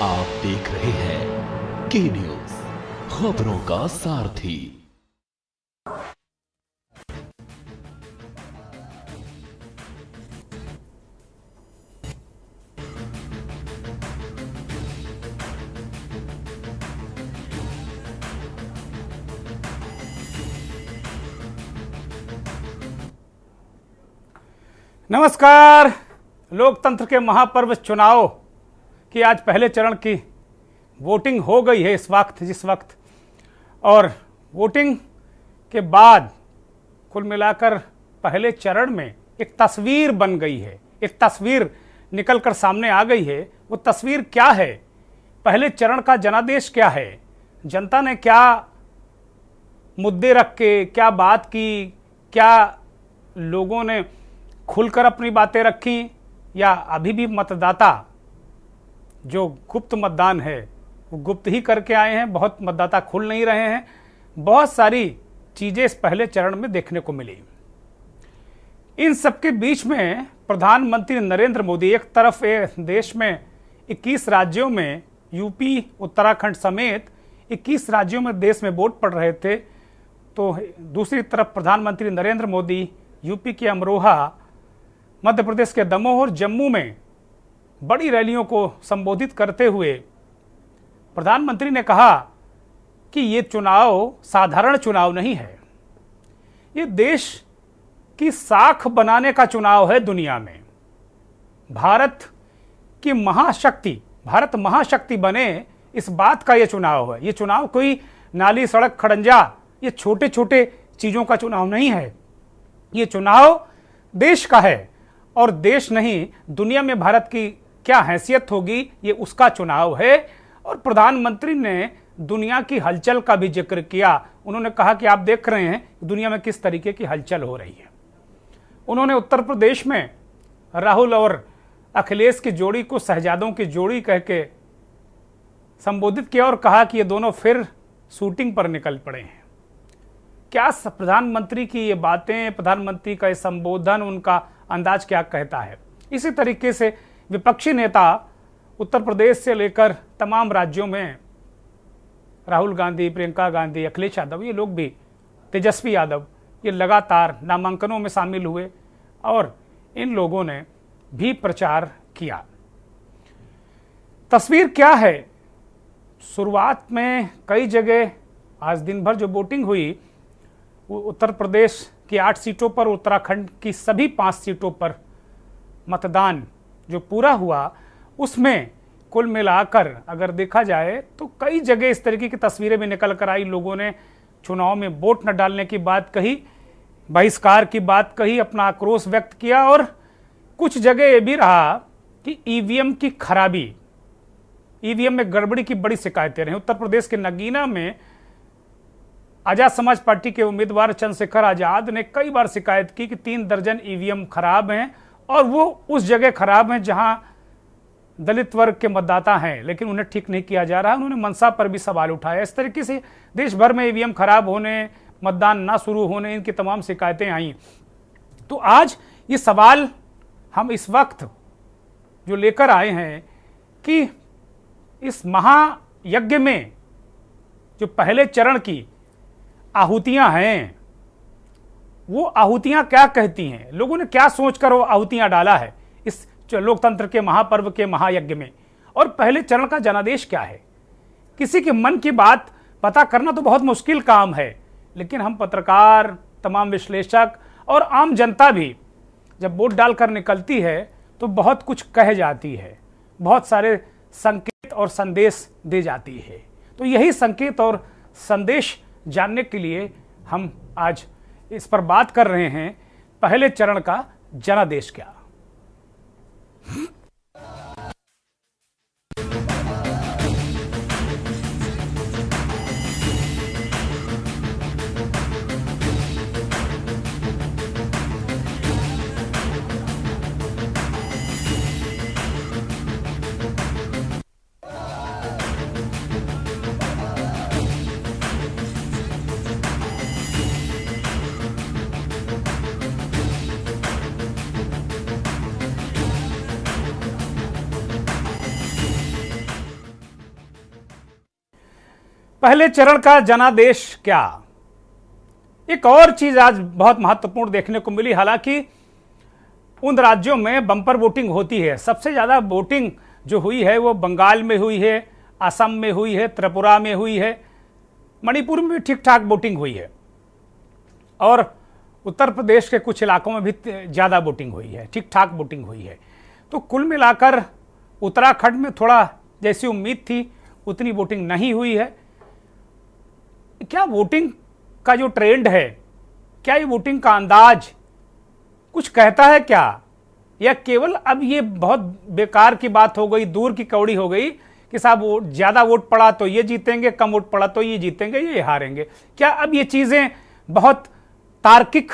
आप देख रहे हैं के न्यूज, खबरों का सारथी। नमस्कार। लोकतंत्र के महापर्व चुनाव की आज पहले चरण की वोटिंग हो गई है जिस वक्त और वोटिंग के बाद कुल मिलाकर पहले चरण में एक तस्वीर बन गई है, एक तस्वीर निकलकर सामने आ गई है। वो तस्वीर क्या है? पहले चरण का जनादेश क्या है? जनता ने क्या मुद्दे रख के क्या बात की, क्या लोगों ने खुलकर अपनी बातें रखी, या अभी भी मतदाता जो गुप्त मतदान है वो गुप्त ही करके आए हैं, बहुत मतदाता खुल नहीं रहे हैं। बहुत सारी चीज़ें इस पहले चरण में देखने को मिली। इन सबके बीच में प्रधानमंत्री नरेंद्र मोदी एक तरफ देश में 21 राज्यों में, यूपी उत्तराखंड समेत 21 राज्यों में देश में वोट पड़ रहे थे, तो दूसरी तरफ प्रधानमंत्री नरेंद्र मोदी यूपी के अमरोहा, मध्य प्रदेश के दमोह और जम्मू में बड़ी रैलियों को संबोधित करते हुए प्रधानमंत्री ने कहा कि ये चुनाव साधारण चुनाव नहीं है, ये देश की साख बनाने का चुनाव है। दुनिया में भारत महाशक्ति बने, इस बात का ये चुनाव है। ये चुनाव कोई नाली सड़क खड़ंजा, ये छोटे छोटे चीज़ों का चुनाव नहीं है। ये चुनाव देश का है और देश नहीं, दुनिया में भारत की क्या हैसियत होगी, ये उसका चुनाव है। और प्रधानमंत्री ने दुनिया की हलचल का भी जिक्र किया। उन्होंने कहा कि आप देख रहे हैं दुनिया में किस तरीके की हलचल हो रही है। उन्होंने उत्तर प्रदेश में राहुल और अखिलेश की जोड़ी को शहजादों की जोड़ी कह के संबोधित किया और कहा कि ये दोनों फिर शूटिंग पर निकल पड़े हैं। क्या प्रधानमंत्री की ये बातें, प्रधानमंत्री का ये संबोधन, उनका अंदाज क्या कहता है? इसी तरीके से विपक्षी नेता उत्तर प्रदेश से लेकर तमाम राज्यों में राहुल गांधी, प्रियंका गांधी, अखिलेश यादव, ये लोग भी, तेजस्वी यादव, ये लगातार नामांकनों में शामिल हुए और इन लोगों ने भी प्रचार किया। तस्वीर क्या है? शुरुआत में कई जगह आज दिन भर जो वोटिंग हुई, उत्तर प्रदेश की 8 सीटों पर, उत्तराखंड की सभी 5 सीटों पर मतदान जो पूरा हुआ, उसमें कुल मिलाकर अगर देखा जाए तो कई जगह इस तरीके की तस्वीरें भी निकल कर आई। लोगों ने चुनाव में वोट न डालने की बात कही, बहिष्कार की बात कही, अपना आक्रोश व्यक्त किया। और कुछ जगह ये भी रहा कि ईवीएम की खराबी, ईवीएम में गड़बड़ी की बड़ी शिकायतें रहीं। उत्तर प्रदेश के नगीना में आजाद समाज पार्टी के उम्मीदवार चंद्रशेखर आजाद ने कई बार शिकायत की कि 3 दर्जन ईवीएम खराब हैं, और वो उस जगह खराब हैं जहां दलित वर्ग के मतदाता हैं, लेकिन उन्हें ठीक नहीं किया जा रहा। उन्होंने मनसा पर भी सवाल उठाया। इस तरीके से देश भर में ईवीएम खराब होने, मतदान ना शुरू होने, इनकी तमाम शिकायतें आई। तो आज ये सवाल हम इस वक्त जो लेकर आए हैं कि इस महायज्ञ में जो पहले चरण की आहुतियां हैं, वो आहुतियां क्या कहती हैं? लोगों ने क्या सोचकर वो आहुतियां डाला है इस लोकतंत्र के महापर्व के महायज्ञ में? और पहले चरण का जनादेश क्या है? किसी के मन की बात पता करना तो बहुत मुश्किल काम है, लेकिन हम पत्रकार, तमाम विश्लेषक और आम जनता भी जब वोट डालकर निकलती है तो बहुत कुछ कह जाती है, बहुत सारे संकेत और संदेश दे जाती है। तो यही संकेत और संदेश जानने के लिए हम आज इस पर बात कर रहे हैं, पहले चरण का जनादेश क्या। पहले चरण का जनादेश क्या? एक और चीज आज बहुत महत्वपूर्ण देखने को मिली। हालांकि उन राज्यों में बम्पर वोटिंग होती है, सबसे ज्यादा वोटिंग जो हुई है वो बंगाल में हुई है, असम में हुई है, त्रिपुरा में हुई है, मणिपुर में ठीक ठाक वोटिंग हुई है और उत्तर प्रदेश के कुछ इलाकों में भी ज्यादा वोटिंग हुई है, ठीक ठाक वोटिंग हुई है। तो कुल मिलाकर उत्तराखंड में थोड़ा जैसी उम्मीद थी उतनी वोटिंग नहीं हुई है। क्या वोटिंग का जो ट्रेंड है, क्या ये वोटिंग का अंदाज कुछ कहता है क्या, या केवल अब ये बहुत बेकार की बात हो गई, दूर की कौड़ी हो गई कि साहब ज्यादा वोट पड़ा तो ये जीतेंगे, कम वोट पड़ा तो ये जीतेंगे, ये हारेंगे? क्या अब ये चीजें बहुत तार्किक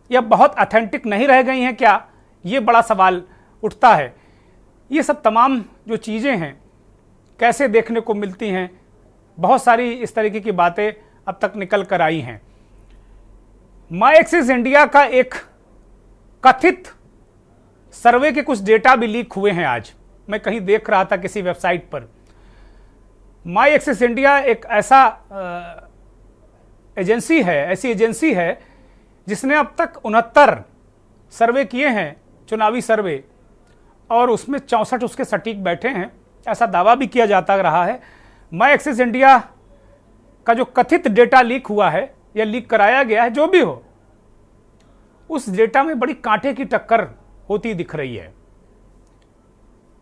या बहुत ऑथेंटिक नहीं रह गई हैं क्या? ये बड़ा सवाल उठता है। ये सब तमाम जो चीजें हैं कैसे देखने को मिलती हैं, बहुत सारी इस तरीके की बातें अब तक निकल कर आई हैं। माई एक्सिस इंडिया का एक कथित सर्वे के कुछ डेटा भी लीक हुए हैं। आज मैं कहीं देख रहा था किसी वेबसाइट पर। माई एक्सिस इंडिया एक ऐसा एजेंसी है, ऐसी एजेंसी है जिसने अब तक 69 सर्वे किए हैं, चुनावी सर्वे, और उसमें 64 उसके सटीक बैठे हैं, ऐसा दावा भी किया जाता रहा है। माई एक्सिस इंडिया का जो कथित डेटा लीक हुआ है या लीक कराया गया है, जो भी हो, उस डेटा में बड़ी कांटे की टक्कर होती दिख रही है।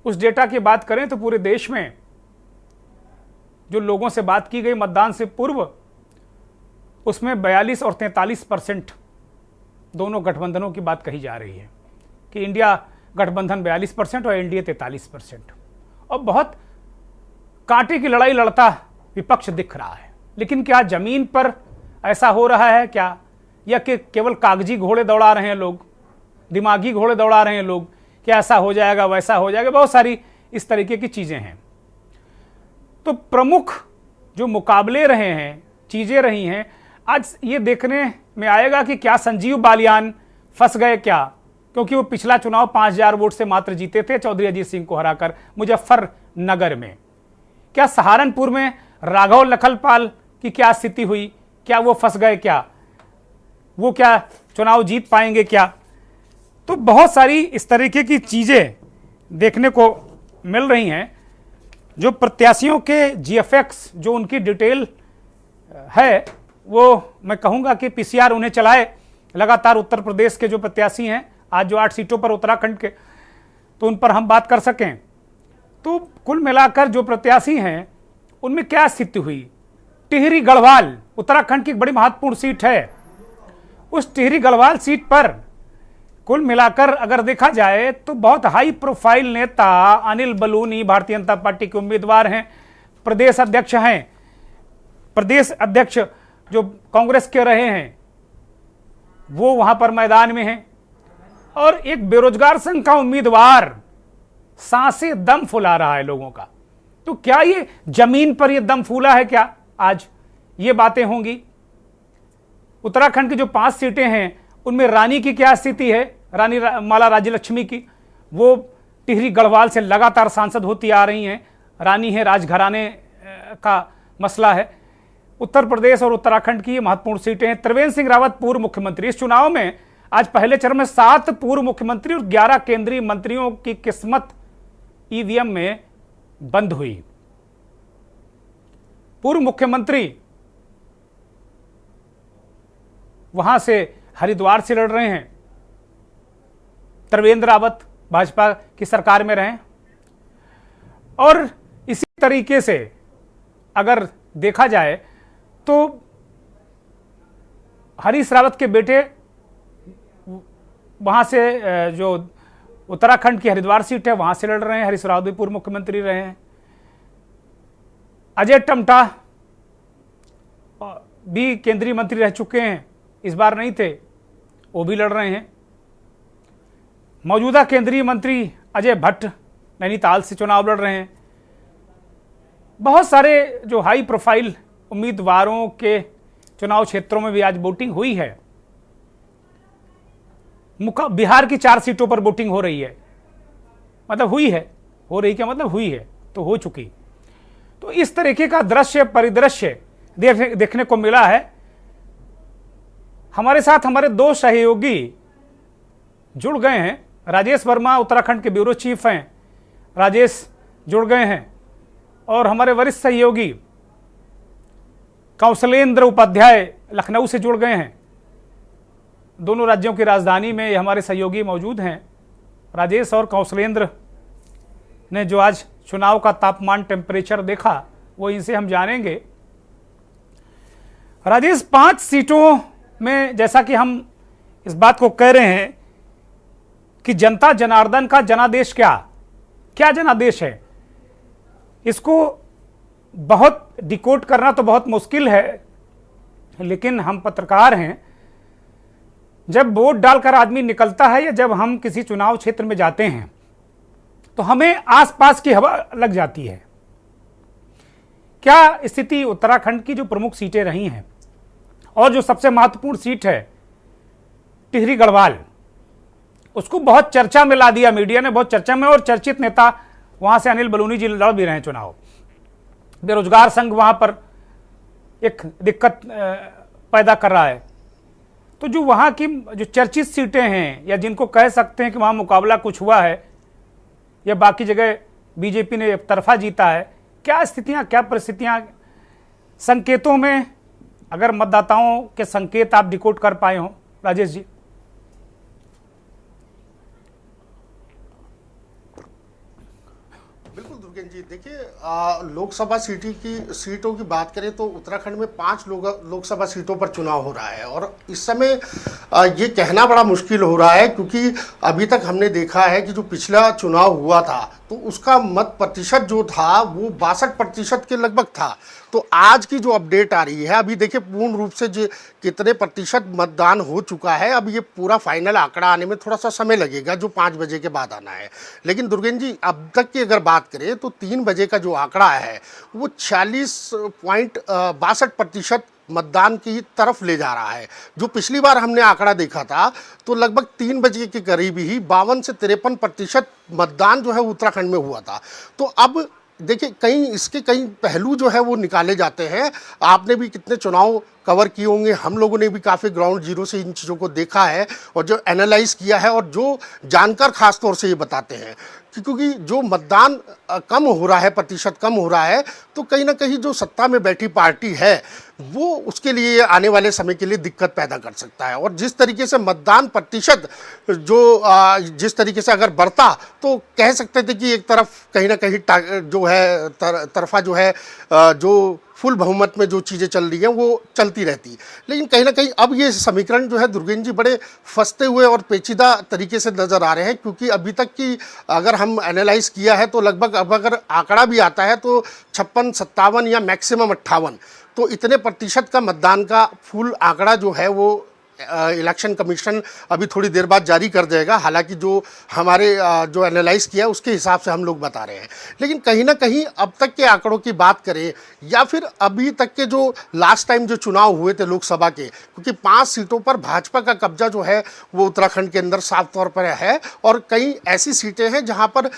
उस डेटा की बात करें तो पूरे देश में जो लोगों से बात की गई मतदान से पूर्व, उसमें 42 और 43% दोनों गठबंधनों की बात कही जा रही है कि इंडिया गठबंधन 42% और एनडीए 43%, और बहुत कांटे की लड़ाई लड़ता विपक्ष दिख रहा है। लेकिन क्या जमीन पर ऐसा हो रहा है क्या, या कि केवल कागजी घोड़े दौड़ा रहे हैं लोग, दिमागी घोड़े दौड़ा रहे हैं लोग कि ऐसा हो जाएगा वैसा हो जाएगा? बहुत सारी इस तरीके की चीजें हैं। तो प्रमुख जो मुकाबले रहे हैं, चीजें रही हैं, आज ये देखने में आएगा कि क्या संजीव बालियान फंस गए क्या, क्योंकि वो पिछला चुनाव 5000 वोट से मात्र जीते थे चौधरी अजीत सिंह को हराकर मुजफ्फरनगर में। क्या सहारनपुर में राघव लखनपाल की क्या स्थिति हुई, क्या वो फंस गए क्या, वो क्या चुनाव जीत पाएंगे क्या? तो बहुत सारी इस तरीके की चीजें देखने को मिल रही हैं। जो प्रत्याशियों के जीएफएक्स, जो उनकी डिटेल है, वो मैं कहूंगा कि पीसीआर उन्हें चलाए लगातार। उत्तर प्रदेश के जो प्रत्याशी हैं आज जो 8 सीटों पर उत्तराखंड के, तो उन पर हम बात कर सकें। तो कुल मिलाकर जो प्रत्याशी हैं उनमें क्या स्थिति हुई? टिहरी गढ़वाल उत्तराखंड की बड़ी महत्वपूर्ण सीट है। उस टिहरी गढ़वाल सीट पर कुल मिलाकर अगर देखा जाए तो बहुत हाई प्रोफाइल नेता अनिल बलूनी भारतीय जनता पार्टी के उम्मीदवार हैं, प्रदेश अध्यक्ष हैं। प्रदेश अध्यक्ष जो कांग्रेस के रहे हैं वो वहां पर मैदान में हैं, और एक बेरोजगार संघ का उम्मीदवार सांसें दम फुला रहा है लोगों का। तो क्या ये जमीन पर ये दम फूला है क्या? आज ये बातें होंगी। उत्तराखंड की जो 5 सीटें हैं उनमें रानी की क्या स्थिति है, रानी माला राज्यलक्ष्मी की, वो टिहरी गढ़वाल से लगातार सांसद होती आ रही हैं। रानी है, राजघराने का मसला है। उत्तर प्रदेश और उत्तराखंड की महत्वपूर्ण सीटें हैं। त्रिवेंद्र सिंह रावत पूर्व मुख्यमंत्री, इस चुनाव में आज पहले चरण में 7 पूर्व मुख्यमंत्री और 11 केंद्रीय मंत्रियों की किस्मत ईवीएम में बंद हुई। पूर्व मुख्यमंत्री वहां से हरिद्वार से लड़ रहे हैं। त्रिवेंद्र रावत भाजपा की सरकार में रहे, और इसी तरीके से अगर देखा जाए तो हरीश रावत के बेटे वहां से जो उत्तराखंड की हरिद्वार सीट है वहां से लड़ रहे हैं। हरीश रावत भी पूर्व मुख्यमंत्री रहे हैं। अजय टमटा भी केंद्रीय मंत्री रह चुके हैं, इस बार नहीं थे, वो भी लड़ रहे हैं। मौजूदा केंद्रीय मंत्री अजय भट्ट नैनीताल से चुनाव लड़ रहे हैं। बहुत सारे जो हाई प्रोफाइल उम्मीदवारों के चुनाव क्षेत्रों में भी आज वोटिंग हुई है। बिहार की 4 सीटों पर वोटिंग हो रही है, मतलब हुई है, हो रही क्या मतलब हुई है, तो हो चुकी। तो इस तरीके का दृश्य परिदृश्य देखने को मिला है। हमारे साथ हमारे दो सहयोगी जुड़ गए हैं। राजेश वर्मा उत्तराखंड के ब्यूरो चीफ हैं, राजेश जुड़ गए हैं, और हमारे वरिष्ठ सहयोगी कौशलेंद्र उपाध्याय लखनऊ से जुड़ गए हैं। दोनों राज्यों की राजधानी में हमारे सहयोगी मौजूद हैं। राजेश और कौशलेंद्र ने जो आज चुनाव का तापमान टेम्परेचर देखा वो इनसे हम जानेंगे। राजेश, 5 सीटों में जैसा कि हम इस बात को कह रहे हैं कि जनता जनार्दन का जनादेश क्या जनादेश है, इसको बहुत डिकोड करना तो बहुत मुश्किल है, लेकिन हम पत्रकार हैं। जब वोट डालकर आदमी निकलता है या जब हम किसी चुनाव क्षेत्र में जाते हैं तो हमें आसपास की हवा लग जाती है। क्या स्थिति उत्तराखंड की जो प्रमुख सीटें रही हैं और जो सबसे महत्वपूर्ण सीट है टिहरी गढ़वाल, उसको बहुत चर्चा में ला दिया मीडिया ने, बहुत चर्चा में, और चर्चित नेता वहां से अनिल बलूनी जी लड़ भी रहे हैं चुनाव। बेरोजगार संघ वहां पर एक दिक्कत पैदा कर रहा है। तो जो वहां की जो चर्चित सीटें हैं या जिनको कह सकते हैं कि वहां मुकाबला कुछ हुआ है या बाकी जगह बीजेपी ने एक तरफा जीता है, क्या स्थितियां, क्या परिस्थितियां, संकेतों में अगर मतदाताओं के संकेत आप डिकोड कर पाए हो राजेश जी? बिल्कुल दुर्गेश जी, देखिए लोकसभा सीटों की बात करें तो उत्तराखंड में 5 लोकसभा सीटों पर चुनाव हो रहा है, और इस समय ये कहना बड़ा मुश्किल हो रहा है क्योंकि अभी तक हमने देखा है कि जो पिछला चुनाव हुआ था तो उसका मत प्रतिशत जो था वो 62% के लगभग था। तो आज की जो अपडेट आ रही है, अभी देखिए पूर्ण रूप से जो कितने प्रतिशत मतदान हो चुका है, अब ये पूरा फाइनल आंकड़ा आने में थोड़ा सा समय लगेगा, जो 5 बजे के बाद आना है। लेकिन दुर्गेश जी, अब तक की अगर बात करें तो 3 बजे का जो आंकड़ा है वो 46.62% मतदान की तरफ ले जा रहा है। जो पिछली बार हमने आंकड़ा देखा था तो लगभग 3 बजे के करीब ही 52 से 53% मतदान जो है उत्तराखंड में हुआ था। तो अब देखिए इसके कई पहलू जो है वो निकाले जाते हैं। आपने भी कितने चुनाव कवर किए होंगे, हम लोगों ने भी काफ़ी ग्राउंड जीरो से इन चीज़ों को देखा है और जो एनालाइज किया है, और जो जानकार खास तौर से ये बताते हैं क्योंकि जो मतदान कम हो रहा है, प्रतिशत कम हो रहा है, तो कहीं ना कहीं जो सत्ता में बैठी पार्टी है वो उसके लिए आने वाले समय के लिए दिक्कत पैदा कर सकता है। और जिस तरीके से मतदान प्रतिशत जिस तरीके से अगर बढ़ता तो कह सकते थे कि एक तरफ कहीं ना कहीं जो है तरफा जो है जो फुल बहुमत में जो चीज़ें चल रही हैं वो चलती रहती। लेकिन कहीं ना कहीं अब ये समीकरण जो है दुर्गेश जी बड़े फंसते हुए और पेचीदा तरीके से नज़र आ रहे हैं, क्योंकि अभी तक की अगर हम एनालाइज किया है तो लगभग अब अगर आंकड़ा भी आता है तो 56-57 या मैक्सिमम 58, तो इतने प्रतिशत का मतदान का फुल आंकड़ा जो है वो इलेक्शन कमीशन अभी थोड़ी देर बाद जारी कर देगा। हालांकि जो हमारे जो एनालाइज किया है उसके हिसाब से हम लोग बता रहे हैं, लेकिन कहीं ना कहीं अब तक के आंकड़ों की बात करें या फिर अभी तक के जो लास्ट टाइम जो चुनाव हुए थे लोकसभा के, क्योंकि 5 सीटों पर भाजपा का कब्जा जो है वो उत्तराखंड के अंदर साफ तौर पर है, और कई ऐसी सीटें हैं जहां पर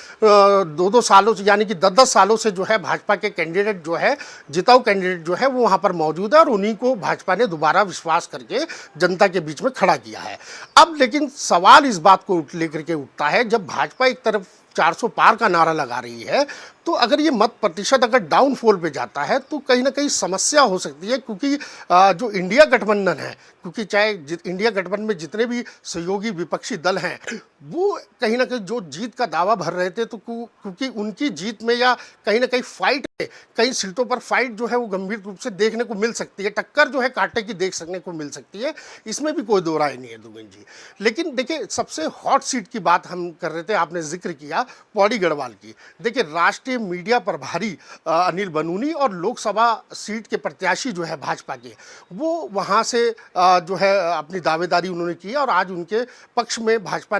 2-2 सालों से यानी कि 10-10 सालों से जो है भाजपा के कैंडिडेट जो है, जिताऊ कैंडिडेट जो है वो वहाँ पर मौजूद है, और उन्हीं को भाजपा ने दोबारा विश्वास करके जनता के बीच में खड़ा किया है। अब लेकिन सवाल इस बात को लेकर के उठता है, जब भाजपा एक तरफ 400 पार का नारा लगा रही है, तो अगर ये मत प्रतिशत अगर डाउनफॉल पे जाता है तो कहीं ना कहीं समस्या हो सकती है, क्योंकि जो इंडिया गठबंधन है, क्योंकि चाहे इंडिया गठबंधन में जितने भी सहयोगी विपक्षी दल हैं वो कहीं ना कहीं जो जीत का दावा भर रहे थे, तो क्योंकि उनकी जीत में या कहीं ना कहीं फाइट है, कई सीटों पर फाइट जो है वो गंभीर रूप से देखने को मिल सकती है, टक्कर जो है कांटे की देख सकने को मिल सकती है, इसमें भी कोई दो राय नहीं है दुबेन जी। लेकिन देखिए सबसे हॉट सीट की बात हम कर रहे थे, आपने जिक्र किया पौड़ी गढ़वाल की। देखिए राष्ट्रीय मीडिया प्रभारी अनिल बलूनी और लोकसभा सीट के प्रत्याशी जो है भाजपा के, वो वहाँ से जो है अपनी दावेदारी उन्होंने की, और आज उनके पक्ष में भाजपा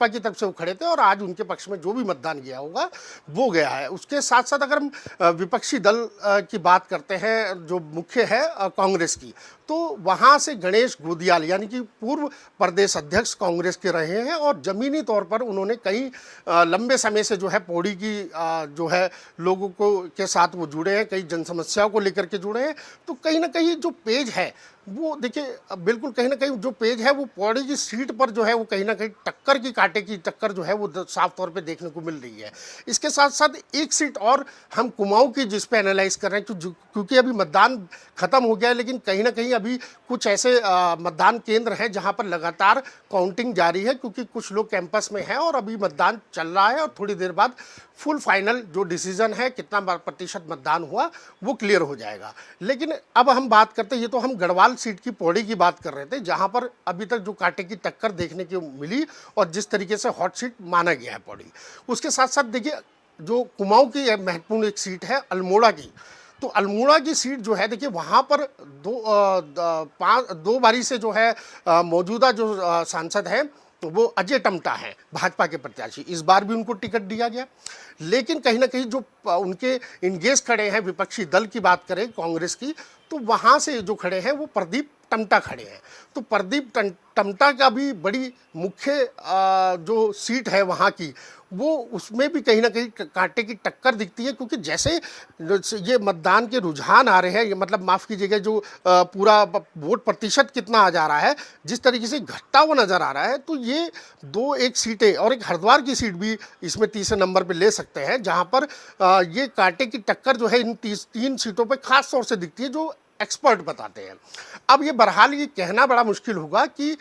की तरफ से वो खड़े थे, और आज उनके पक्ष में जो भी मतदान गया होगा वो गया है। उसके साथ साथ अगर हम विपक्षी दल की बात करते हैं जो मुख्य है कांग्रेस की, तो वहाँ से गणेश गोदियाल यानी कि पूर्व प्रदेश अध्यक्ष कांग्रेस के रहे हैं, और ज़मीनी तौर पर उन्होंने कई लंबे समय से जो है पौड़ी की की जो है लोगों को के साथ वो जुड़े हैं, कई जन समस्याओं को लेकर के जुड़े हैं। तो कहीं ना कहीं जो पेज है वो देखिए बिल्कुल कहीं ना कहीं जो पेज है वो पौड़ी की सीट पर जो है वो कहीं ना कहीं टक्कर की कांटे की टक्कर जो है वो साफ तौर पे देखने को मिल रही है। इसके साथ साथ एक सीट और हम कुमाऊं की जिस पे एनालाइज कर रहे हैं क्योंकि अभी मतदान खत्म हो गया है, लेकिन कहीं ना कहीं अभी कुछ ऐसे मतदान केंद्र हैं जहां पर लगातार काउंटिंग जारी है, क्योंकि कुछ लोग कैंपस में हैं और अभी मतदान चल रहा है और थोड़ी देर बाद फुल फाइनल जो डिसीजन है कितना प्रतिशत मतदान हुआ वो क्लियर हो जाएगा। लेकिन अब हम बात करते हैं, ये तो हम गढ़वाल सीट की पौड़ी की बात कर रहे थे जहां पर अभी तक जो कांटे की टक्कर देखने को मिली और जिस तरीके से हॉट सीट माना गया है पौड़ी। उसके साथ साथ देखिए जो कुमाऊं की महत्वपूर्ण एक सीट है अल्मोड़ा की, तो अल्मोड़ा की सीट जो है देखिए वहाँ पर दो बारी से जो है मौजूदा जो सांसद है वो अजय टमटा हैं भाजपा के प्रत्याशी। इस बार भी उनको टिकट दिया गया, लेकिन कहीं ना कहीं जो उनके इंगेज खड़े हैं विपक्षी दल की बात करें कांग्रेस की, तो वहाँ से जो खड़े हैं वो प्रदीप टमटा खड़े हैं। तो प्रदीप टमटा का भी बड़ी मुख्य जो सीट है वहाँ की वो उसमें भी कहीं ना कहीं कांटे की टक्कर दिखती है, क्योंकि जैसे ये मतदान के रुझान आ रहे हैं, मतलब माफ़ कीजिएगा जो पूरा वोट प्रतिशत कितना आ जा रहा है जिस तरीके से घटता हुआ नज़र आ रहा है, तो ये दो एक सीटें और एक हरिद्वार की सीट भी इसमें तीसरे नंबर पे ले सकते हैं, जहां पर ये कांटे की टक्कर जो है इन तीन सीटों पे खास तौर से दिखती है जो एक्सपर्ट बताते हैं। अब ये बहरहाल ये कहना बड़ा मुश्किल होगा कि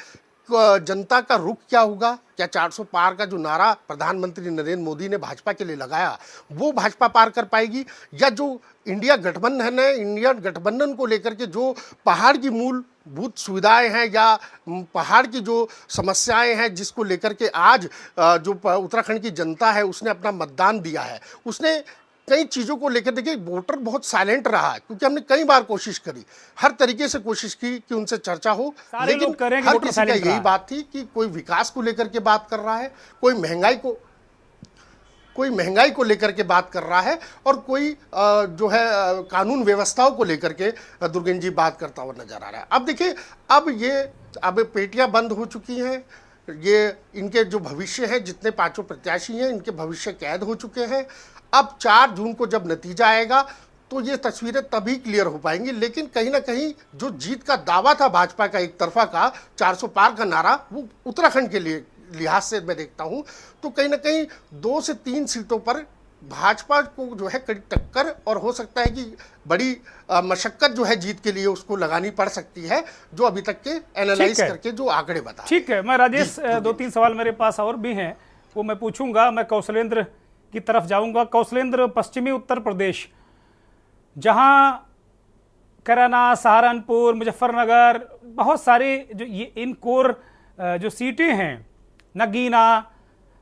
जनता का रुख क्या होगा। क्या 400 पार का जो नारा प्रधानमंत्री नरेंद्र मोदी ने भाजपा के लिए लगाया वो भाजपा पार कर पाएगी, या जो इंडिया गठबंधन है, इंडिया गठबंधन को लेकर के जो पहाड़ की मूलभूत सुविधाएं हैं या पहाड़ की जो समस्याएं हैं जिसको लेकर के आज जो उत्तराखंड की जनता है उसने अपना मतदान दिया है, उसने कई चीज़ों को लेकर देखिए वोटर बहुत साइलेंट रहा है, क्योंकि हमने कई बार कोशिश करी, हर तरीके से कोशिश की कि उनसे चर्चा हो, लेकिन हर किसी का यही बात थी कि कोई विकास को लेकर के बात कर रहा है, कोई महंगाई को लेकर के बात कर रहा है, और कोई जो है कानून व्यवस्थाओं को लेकर के दुर्गेन जी बात करता हुआ नजर आ रहा है। अब देखिए अब पेटियां बंद हो चुकी हैं, ये इनके जो भविष्य है जितने पांचों प्रत्याशी हैं इनके भविष्य कैद हो चुके हैं। अब 4 जून को जब नतीजा आएगा तो ये तस्वीरें तभी क्लियर हो पाएंगी, लेकिन कहीं ना कहीं जो जीत का दावा था भाजपा का एक तरफा का 400 पार का नारा, वो उत्तराखंड के लिए लिहाज से मैं देखता हूं तो कहीं ना कहीं 2 से 3 सीटों पर भाजपा को जो है कड़ी टक्कर, और हो सकता है कि बड़ी मशक्कत जो है जीत के लिए उसको लगानी पड़ सकती है, जो अभी तक के एनालाइज करके जो आंकड़े बता। ठीक है, मैं राजेश 2-3 सवाल मेरे पास और भी हैं वो मैं पूछूंगा। मैं कौशलेंद्र की तरफ जाऊंगा। कौशलेंद्र, पश्चिमी उत्तर प्रदेश जहां कैराना, सहारनपुर, मुजफ्फरनगर, बहुत सारे जो ये इन कोर जो सीटें हैं, नगीना,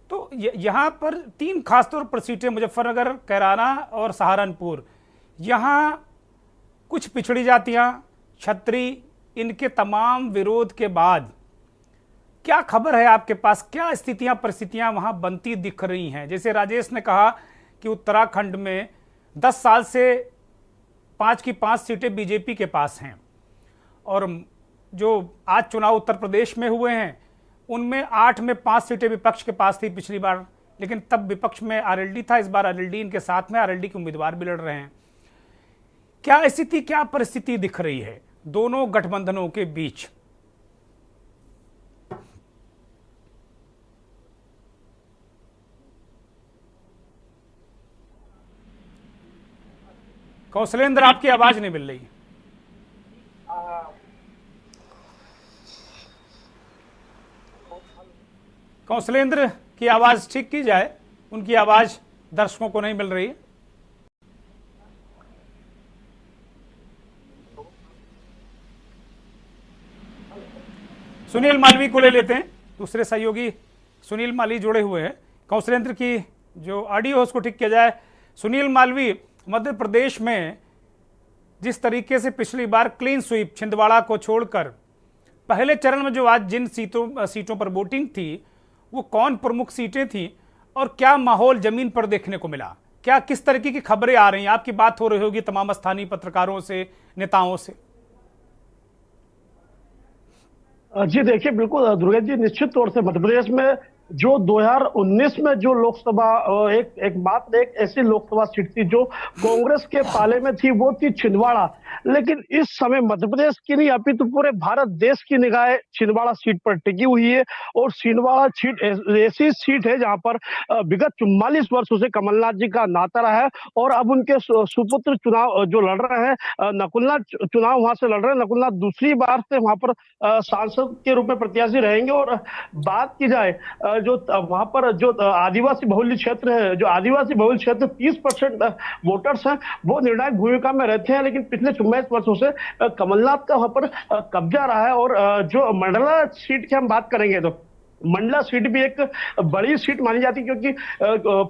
तो यहाँ पर 3 खासतौर पर सीटें मुजफ्फरनगर, कैराना और सहारनपुर, यहाँ कुछ पिछड़ी जातियाँ, छत्री, इनके तमाम विरोध के बाद क्या खबर है आपके पास, क्या स्थितियां परिस्थितियां वहां बनती दिख रही हैं? जैसे राजेश ने कहा कि उत्तराखंड में 10 साल से 5 की 5 सीटें बीजेपी के पास हैं, और जो आज चुनाव उत्तर प्रदेश में हुए हैं उनमें 8 में 5 सीटें विपक्ष के पास थी पिछली बार, लेकिन तब विपक्ष में आरएलडी था, इस बार आरएलडी इनके साथ में, आरएलडी के उम्मीदवार भी लड़ रहे हैं। क्या स्थिति, क्या परिस्थिति दिख रही है दोनों गठबंधनों के बीच? कौशलेंद्र, आपकी आवाज नहीं मिल रही। कौशलेंद्र की आवाज ठीक की जाए, उनकी आवाज दर्शकों को नहीं मिल रही है। सुनील मालवी को ले लेते हैं, दूसरे सहयोगी सुनील मालवी जुड़े हुए हैं। कौशलेंद्र की जो ऑडियो है उसको ठीक किया जाए। सुनील मालवी, मध्य प्रदेश में जिस तरीके से पिछली बार क्लीन स्वीप छिंदवाड़ा को छोड़कर पहले चरण में जो आज जिन सीटों पर वोटिंग थी वो कौन प्रमुख सीटें थी, और क्या माहौल जमीन पर देखने को मिला, क्या किस तरीके की खबरें आ रही हैं? आपकी बात हो रही होगी तमाम स्थानीय पत्रकारों से, नेताओं से। जी देखिए, बिल्कुल दुर्गेश जी, निश्चित तौर से मध्य प्रदेश में जो 2019 में जो लोकसभा एक ऐसी लोकसभा सीट थी जो कांग्रेस के पाले में थी, वो थी छिंदवाड़ा। लेकिन इस समय मध्य प्रदेश की नहीं अपितु पूरे भारत देश की निगाहें छिंदवाड़ा सीट पर टिकी हुई है। और छिंदवाड़ा सीट ऐसी सीट है जहां पर विगत 44 वर्षों से कमलनाथ जी का नाता रहा है। और अब उनके सुपुत्र चुनाव जो लड़ रहे हैं, नकुलनाथ चुनाव वहां से लड़ रहे हैं। नकुलनाथ दूसरी बार से वहां पर सांसद के रूप में प्रत्याशी रहेंगे। और बात की जाए जो वहां पर जो आदिवासी बहुल्य क्षेत्र है, जो आदिवासी बहुल्य क्षेत्र 30% वोटर्स हैं, वो निर्णायक भूमिका में रहते हैं। लेकिन पिछले 24 वर्षों से कमलनाथ का वहां पर कब्जा रहा है। और जो मंडला सीट की हम बात करेंगे तो मंडला सीट भी एक बड़ी सीट मानी जाती है, क्योंकि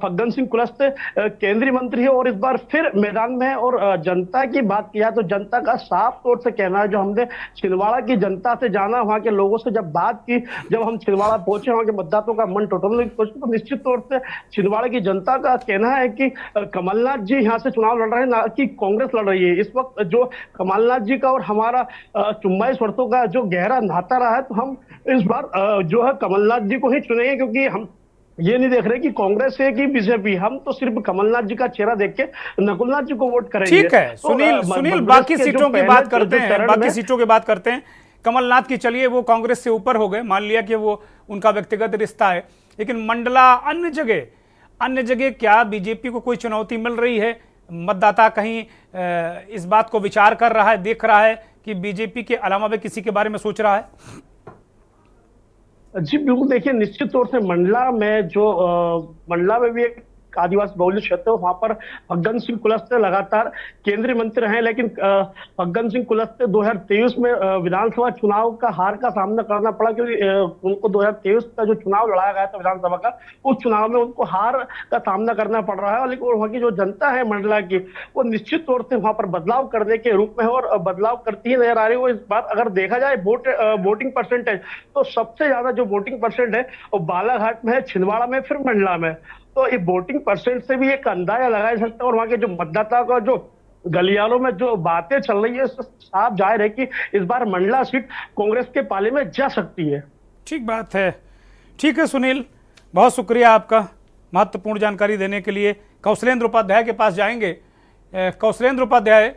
फग्गन सिंह कुलस्ते केंद्रीय मंत्री है और इस बार फिर मैदान में है। और जनता की बात किया तो जनता का साफ तौर से कहना है, जो हमने छिंदवाड़ा की जनता से जाना, वहां के लोगों से जब बात की, जब हम छिंदवाड़ा पहुंचे, वहां के मतदाताओं का मन टटोलने की कोशिश, तो निश्चित तौर से छिंदवाड़ा की जनता का कहना है कि कमलनाथ जी यहाँ से चुनाव लड़ रहे हैं, ना कि कांग्रेस लड़ रही है। इस वक्त जो कमलनाथ जी का और हमारा 24 वर्षों का जो गहरा नाता रहा है, तो हम इस बार जो है कमलनाथ जी को ही चुनेंगे, क्योंकि हम ये नहीं देख रहे कि कांग्रेस है कि बीजेपी, हम तो सिर्फ कमलनाथ जी का चेहरा देख के नकुलनाथ जी को वोट करेंगे। ठीक है सुनील, बाकी सीटों की बात करते हैं, बाकी सीटों की बात करते हैं। कमलनाथ की चलिए, वो कांग्रेस से ऊपर हो गए, मान लिया कि वो उनका व्यक्तिगत रिश्ता है। लेकिन मंडला, अन्य जगह क्या बीजेपी को कोई चुनौती मिल रही है? मतदाता कहीं इस बात को विचार कर रहा है, देख रहा है कि बीजेपी के अलावा भी किसी के बारे में सोच रहा है? जी बिल्कुल, देखिए निश्चित तौर से मंडला में भी एक आदिवासी बहुल्य क्षेत्र है। वहां पर फग्गन सिंह कुलस्ते लगातार केंद्रीय मंत्री रहे। लेकिन फग्गन सिंह कुलस्ते 2023 में विधानसभा चुनाव का हार का सामना करना पड़ा, क्योंकि उनको 2023 का जो चुनाव लड़ाया गया था विधानसभा का, उस चुनाव में उनको हार का सामना करना पड़ रहा है। लेकिन वहां की जो जनता है मंडला की, वो निश्चित तौर से वहां पर बदलाव करने के रूप में है और बदलाव करती ही नजर आ रही है। वो इस बार अगर देखा जाए वोटिंग परसेंटेज, तो सबसे ज्यादा जो वोटिंग परसेंट है वो बालाघाट में है, छिंदवाड़ा में, फिर मंडला में। तो ये वोटिंग परसेंट से भी एक अंदाजा लगाया जा सकता है। और वहां के जो मतदाता का जो गलियारों में जो बातें चल रही है, साफ जाहिर है कि इस बार मंडला सीट कांग्रेस के पाले में जा सकती है। ठीक बात है। ठीक है सुनील, बहुत शुक्रिया आपका महत्वपूर्ण जानकारी देने के लिए। कौशलेंद्र उपाध्याय के पास जाएंगे। कौशलेंद्र उपाध्याय,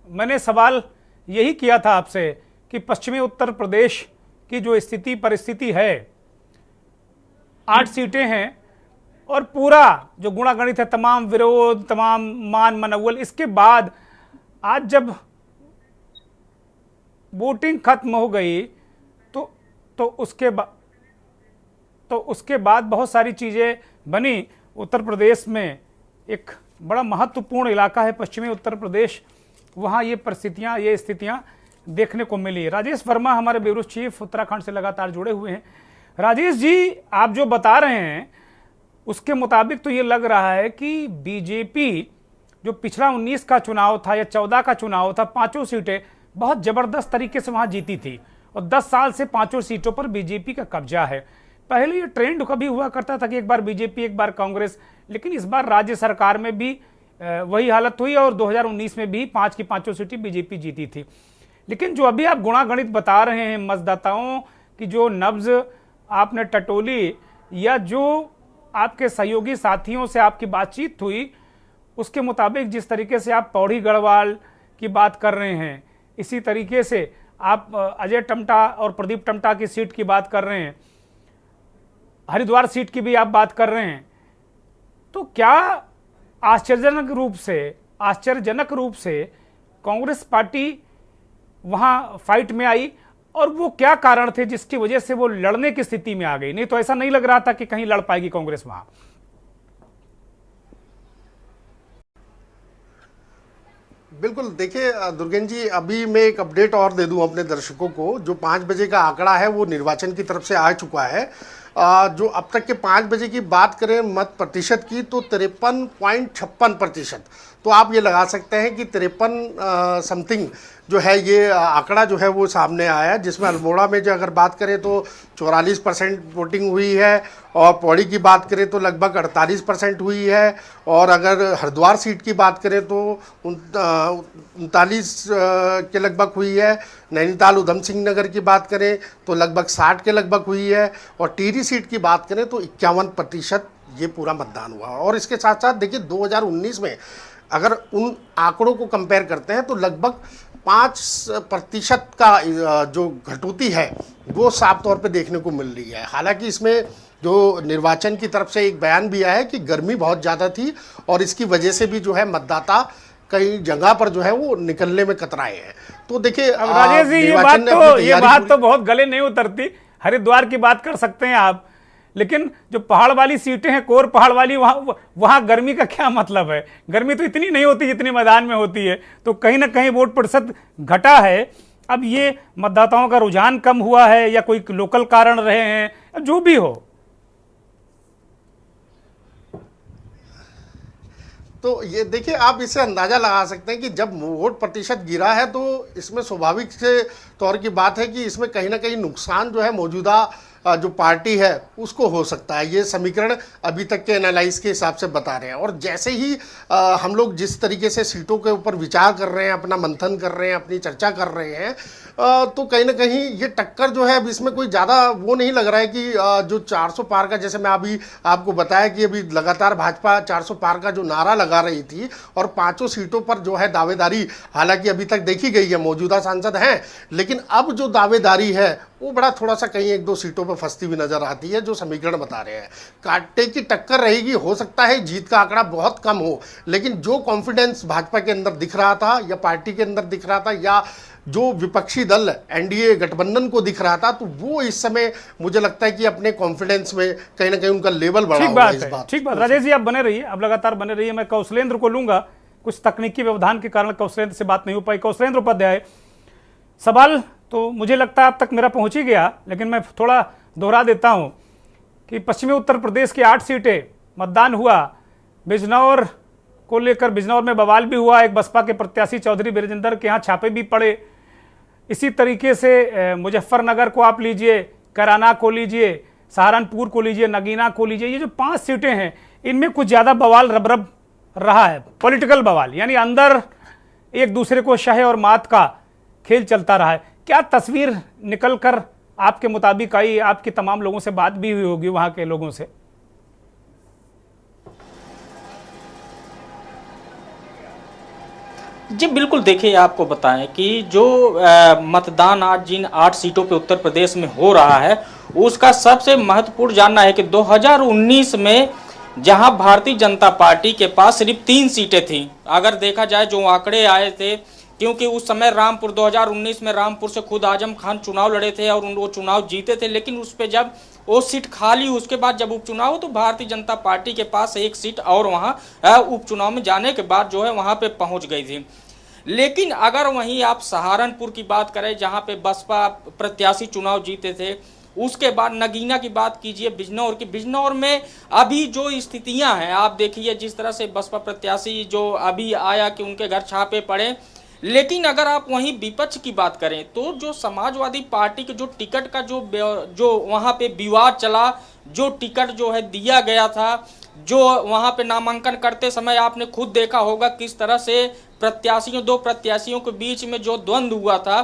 मैंने सवाल यही किया था आपसे कि पश्चिमी उत्तर प्रदेश की जो परिस्थिति है, 8 सीटें हैं और पूरा जो गुणागणित है, तमाम विरोध, तमाम मान मनौवल, इसके बाद आज जब वोटिंग खत्म हो गई तो उसके बाद बहुत सारी चीजें बनी। उत्तर प्रदेश में एक बड़ा महत्वपूर्ण इलाका है पश्चिमी उत्तर प्रदेश, वहां ये परिस्थितियां, ये स्थितियां देखने को मिली। राजेश वर्मा हमारे ब्यूरो चीफ उत्तराखंड से लगातार जुड़े हुए हैं। राजेश जी, आप जो बता रहे हैं उसके मुताबिक तो ये लग रहा है कि बीजेपी जो पिछला 19 का चुनाव था या 14 का चुनाव था, 5 सीटें बहुत जबरदस्त तरीके से वहां जीती थी और 10 साल से 5 सीटों पर बीजेपी का कब्जा है। पहले ये ट्रेंड कभी हुआ करता था कि एक बार बीजेपी एक बार कांग्रेस, लेकिन इस बार राज्य सरकार में भी वही हालत हुई और 2019 में भी 5 की 5 सीटें बीजेपी जीती थी। लेकिन जो अभी आप गुणागणित बता रहे हैं, मतदाताओं की जो नब्ज आपने टटोली या जो आपके सहयोगी साथियों से आपकी बातचीत हुई, उसके मुताबिक जिस तरीके से आप पौड़ी गढ़वाल की बात कर रहे हैं, इसी तरीके से आप अजय टम्टा और प्रदीप टम्टा की सीट की बात कर रहे हैं, हरिद्वार सीट की भी आप बात कर रहे हैं, तो क्या आश्चर्यजनक रूप से कांग्रेस पार्टी वहां फाइट में आई? और वो क्या कारण थे जिसकी वजह से वो लड़ने की स्थिति में आ गई? नहीं तो ऐसा नहीं लग रहा था कि कहीं लड़ पाएगी कांग्रेस वहां। बिल्कुल, देखिए दुर्गेन जी, अभी मैं एक अपडेट और दे दूं अपने दर्शकों को। जो 5 बजे का आंकड़ा है वो निर्वाचन की तरफ से आ चुका है। जो अब तक के 5 बजे की बात करें मत प्रतिशत की, तो 53.56%। तो आप ये लगा सकते हैं कि 53 समथिंग जो है ये आंकड़ा जो है वो सामने आया है, जिसमें अल्मोड़ा में जो अगर बात करें तो 44% वोटिंग हुई है और पौड़ी की बात करें तो लगभग 48% हुई है। और अगर हरिद्वार सीट की बात करें तो 39 के लगभग हुई है। नैनीताल उधम सिंह नगर की बात करें तो लगभग 60 के लगभग हुई है। और टिहरी सीट की बात करें तो 51% ये पूरा मतदान हुआ। और इसके साथ साथ देखिए 2019 में अगर उन आंकड़ों को कंपेयर करते हैं तो लगभग 5% का जो घटोती है वो साफ तौर पे देखने को मिल रही है। हालांकि इसमें जो निर्वाचन की तरफ से एक बयान भी आया है कि गर्मी बहुत ज़्यादा थी और इसकी वजह से भी जो है मतदाता कई जगह पर जो है वो निकलने में कतराए हैं। तो देखिए अब राजेश जी, ये बात तो बहुत गले नहीं उतरती। हरिद्वार की बात कर सकते हैं आप, लेकिन जो पहाड़ वाली सीटें हैं, कोर पहाड़ वाली, वहां गर्मी का क्या मतलब है? गर्मी तो इतनी नहीं होती जितनी मैदान में होती है। तो कहीं ना कहीं वोट प्रतिशत घटा है। अब ये मतदाताओं का रुझान कम हुआ है या कोई लोकल कारण रहे हैं, जो भी हो। तो ये देखिए, आप इससे अंदाजा लगा सकते हैं कि जब वोट प्रतिशत गिरा है तो इसमें स्वाभाविक से तौर की बात है कि इसमें कहीं ना कहीं नुकसान जो है मौजूदा जो पार्टी है उसको हो सकता है। ये समीकरण अभी तक के एनालाइज के हिसाब से बता रहे हैं। और जैसे ही हम लोग जिस तरीके से सीटों के ऊपर विचार कर रहे हैं, अपना मंथन कर रहे हैं, अपनी चर्चा कर रहे हैं, तो कहीं ना कहीं ये टक्कर जो है अब इसमें कोई ज़्यादा वो नहीं लग रहा है कि जो 400 पार का, जैसे मैं अभी आपको बताया कि अभी लगातार भाजपा 400 पार का जो नारा लगा रही थी और 5 सीटों पर जो है दावेदारी हालांकि अभी तक देखी गई है, मौजूदा सांसद हैं, लेकिन अब जो दावेदारी है वो बड़ा थोड़ा सा कहीं 1-2 सीटों पर फंसती हुई नजर आती है। जो समीकरण बता रहे हैं कांटे की टक्कर रहेगी। हो सकता है जीत का आंकड़ा बहुत कम हो, लेकिन जो कॉन्फिडेंस भाजपा के अंदर दिख रहा था या पार्टी के अंदर दिख रहा था या जो विपक्षी दल एनडीए गठबंधन को दिख रहा था, तो वो इस समय मुझे लगता है कि अपने कॉन्फिडेंस में कहीं ना कहीं उनका लेवल बढ़ा हुआ है। इस बात ठीक बात। राजेश जी, आप बने रहिए, आप लगातार बने रहिए। मैं कौशलेंद्र को लूंगा, कुछ तकनीकी व्यवधान के कारण कौशलेंद्र से बात नहीं हो पाई। कौशलेंद्र उपाध्याय, सवाल तो मुझे लगता है अब तक मेरा पहुंच ही गया, लेकिन मैं थोड़ा दोहरा देता हूं कि पश्चिमी उत्तर प्रदेश की 8 सीटें मतदान हुआ। बिजनौर को लेकर बिजनौर में बवाल भी हुआ। एक बसपा के प्रत्याशी चौधरी बिरजिंदर के यहाँ छापे भी पड़े। इसी तरीके से मुजफ्फरनगर को आप लीजिए, कैराना को लीजिए, सहारनपुर को लीजिए, नगीना को लीजिए। ये जो 5 सीटें हैं इनमें कुछ ज़्यादा बवाल रबरब रहा है, पॉलिटिकल बवाल, यानी अंदर एक दूसरे को शह और मात का खेल चलता रहा है। क्या तस्वीर निकल कर आपके मुताबिक आई? आपकी तमाम लोगों से बात भी हुई होगी, वहां के लोगों से। जी बिल्कुल, देखिए आपको बताएं कि जो मतदान आज जिन 8 सीटों पे उत्तर प्रदेश में हो रहा है उसका सबसे महत्वपूर्ण जानना है कि 2019 में जहां भारतीय जनता पार्टी के पास सिर्फ 3 सीटें थी, अगर देखा जाए जो आंकड़े आए थे, क्योंकि उस समय रामपुर 2019 में रामपुर से खुद आजम खान चुनाव लड़े थे और वो चुनाव जीते थे, लेकिन उस पे जब वो सीट खाली, उसके बाद जब उपचुनाव हो तो भारतीय जनता पार्टी के पास 1 सीट और वहां उपचुनाव में जाने के बाद जो है वहां पे पहुंच गई थी। लेकिन अगर वहीं आप सहारनपुर की बात करें जहां पे बसपा प्रत्याशी चुनाव जीते थे, उसके बाद नगीना की बात कीजिए, बिजनौर की, बिजनौर में अभी जो स्थितियां हैं आप देखिए, जिस तरह से बसपा प्रत्याशी जो अभी आया कि उनके घर छापे पड़े। लेकिन अगर आप वहीं विपक्ष की बात करें तो जो समाजवादी पार्टी के जो टिकट का जो वहां पे विवाद चला, जो टिकट जो है दिया गया था, जो वहां पे नामांकन करते समय आपने खुद देखा होगा किस तरह से प्रत्याशियों, 2 प्रत्याशियों के बीच में जो द्वंद्व हुआ था,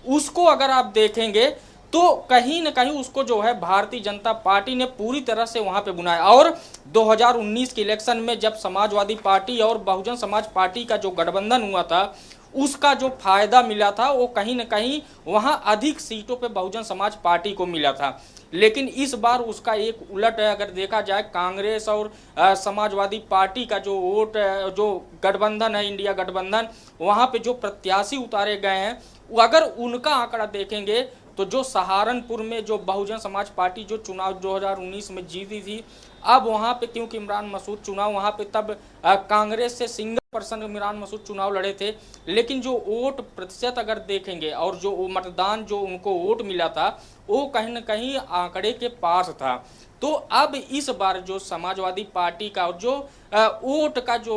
उसको अगर आप देखेंगे तो कहीं न कहीं उसको जो है भारतीय जनता पार्टी ने पूरी तरह से वहां पे बुनाया। और 2019 के इलेक्शन में जब समाजवादी पार्टी और बहुजन समाज पार्टी का जो गठबंधन हुआ था, उसका जो फायदा मिला था वो कहीं न कहीं वहां अधिक सीटों पे बहुजन समाज पार्टी को मिला था। लेकिन इस बार उसका एक उलट है। अगर देखा जाए कांग्रेस और समाजवादी पार्टी का जो वोट, जो गठबंधन है, इंडिया गठबंधन, वहां पे जो प्रत्याशी उतारे गए हैं, अगर उनका आंकड़ा देखेंगे तो जो सहारनपुर में जो बहुजन समाज पार्टी जो चुनाव 2019 में जीती थी, अब वहां पे क्योंकि इमरान मसूद चुनाव वहां पे तब कांग्रेस से सिंगल पर्सन इमरान मसूद चुनाव लड़े थे, लेकिन जो वोट प्रतिशत अगर देखेंगे और जो मतदान जो उनको वोट मिला था वो कहीं न कहीं आंकड़े के पास था। तो अब इस बार जो समाजवादी पार्टी का और जो वोट का जो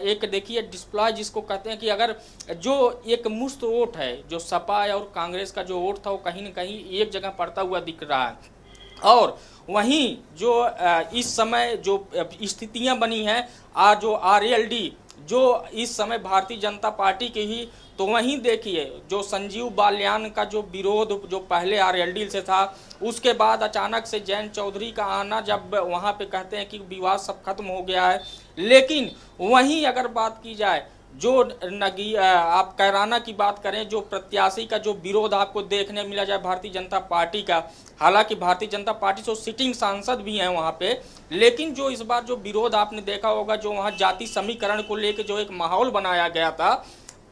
एक देखिए डिस्प्लॉय जिसको कहते हैं कि अगर जो एक मुश्त वोट है, जो सपा और कांग्रेस का जो वोट था वो कहीं न कहीं एक जगह पड़ता हुआ दिख रहा है। और वहीं जो इस समय जो स्थितियां बनी हैं, जो आरएलडी जो इस समय भारतीय जनता पार्टी के ही तो वहीं देखिए जो संजीव बालियान का जो विरोध जो पहले आरएलडी से था, उसके बाद अचानक से जयंत चौधरी का आना, जब वहां पे कहते हैं कि विवाद सब खत्म हो गया है। लेकिन वहीं अगर बात की जाए जो आप कैराना की बात करें, जो प्रत्याशी का जो विरोध आपको देखने मिला जाए भारतीय जनता पार्टी का, हालांकि भारतीय जनता पार्टी से सिटिंग सांसद भी हैं वहां पे, लेकिन जो इस बार जो विरोध आपने देखा होगा, जो वहां जाति समीकरण को लेकर जो एक माहौल बनाया गया था,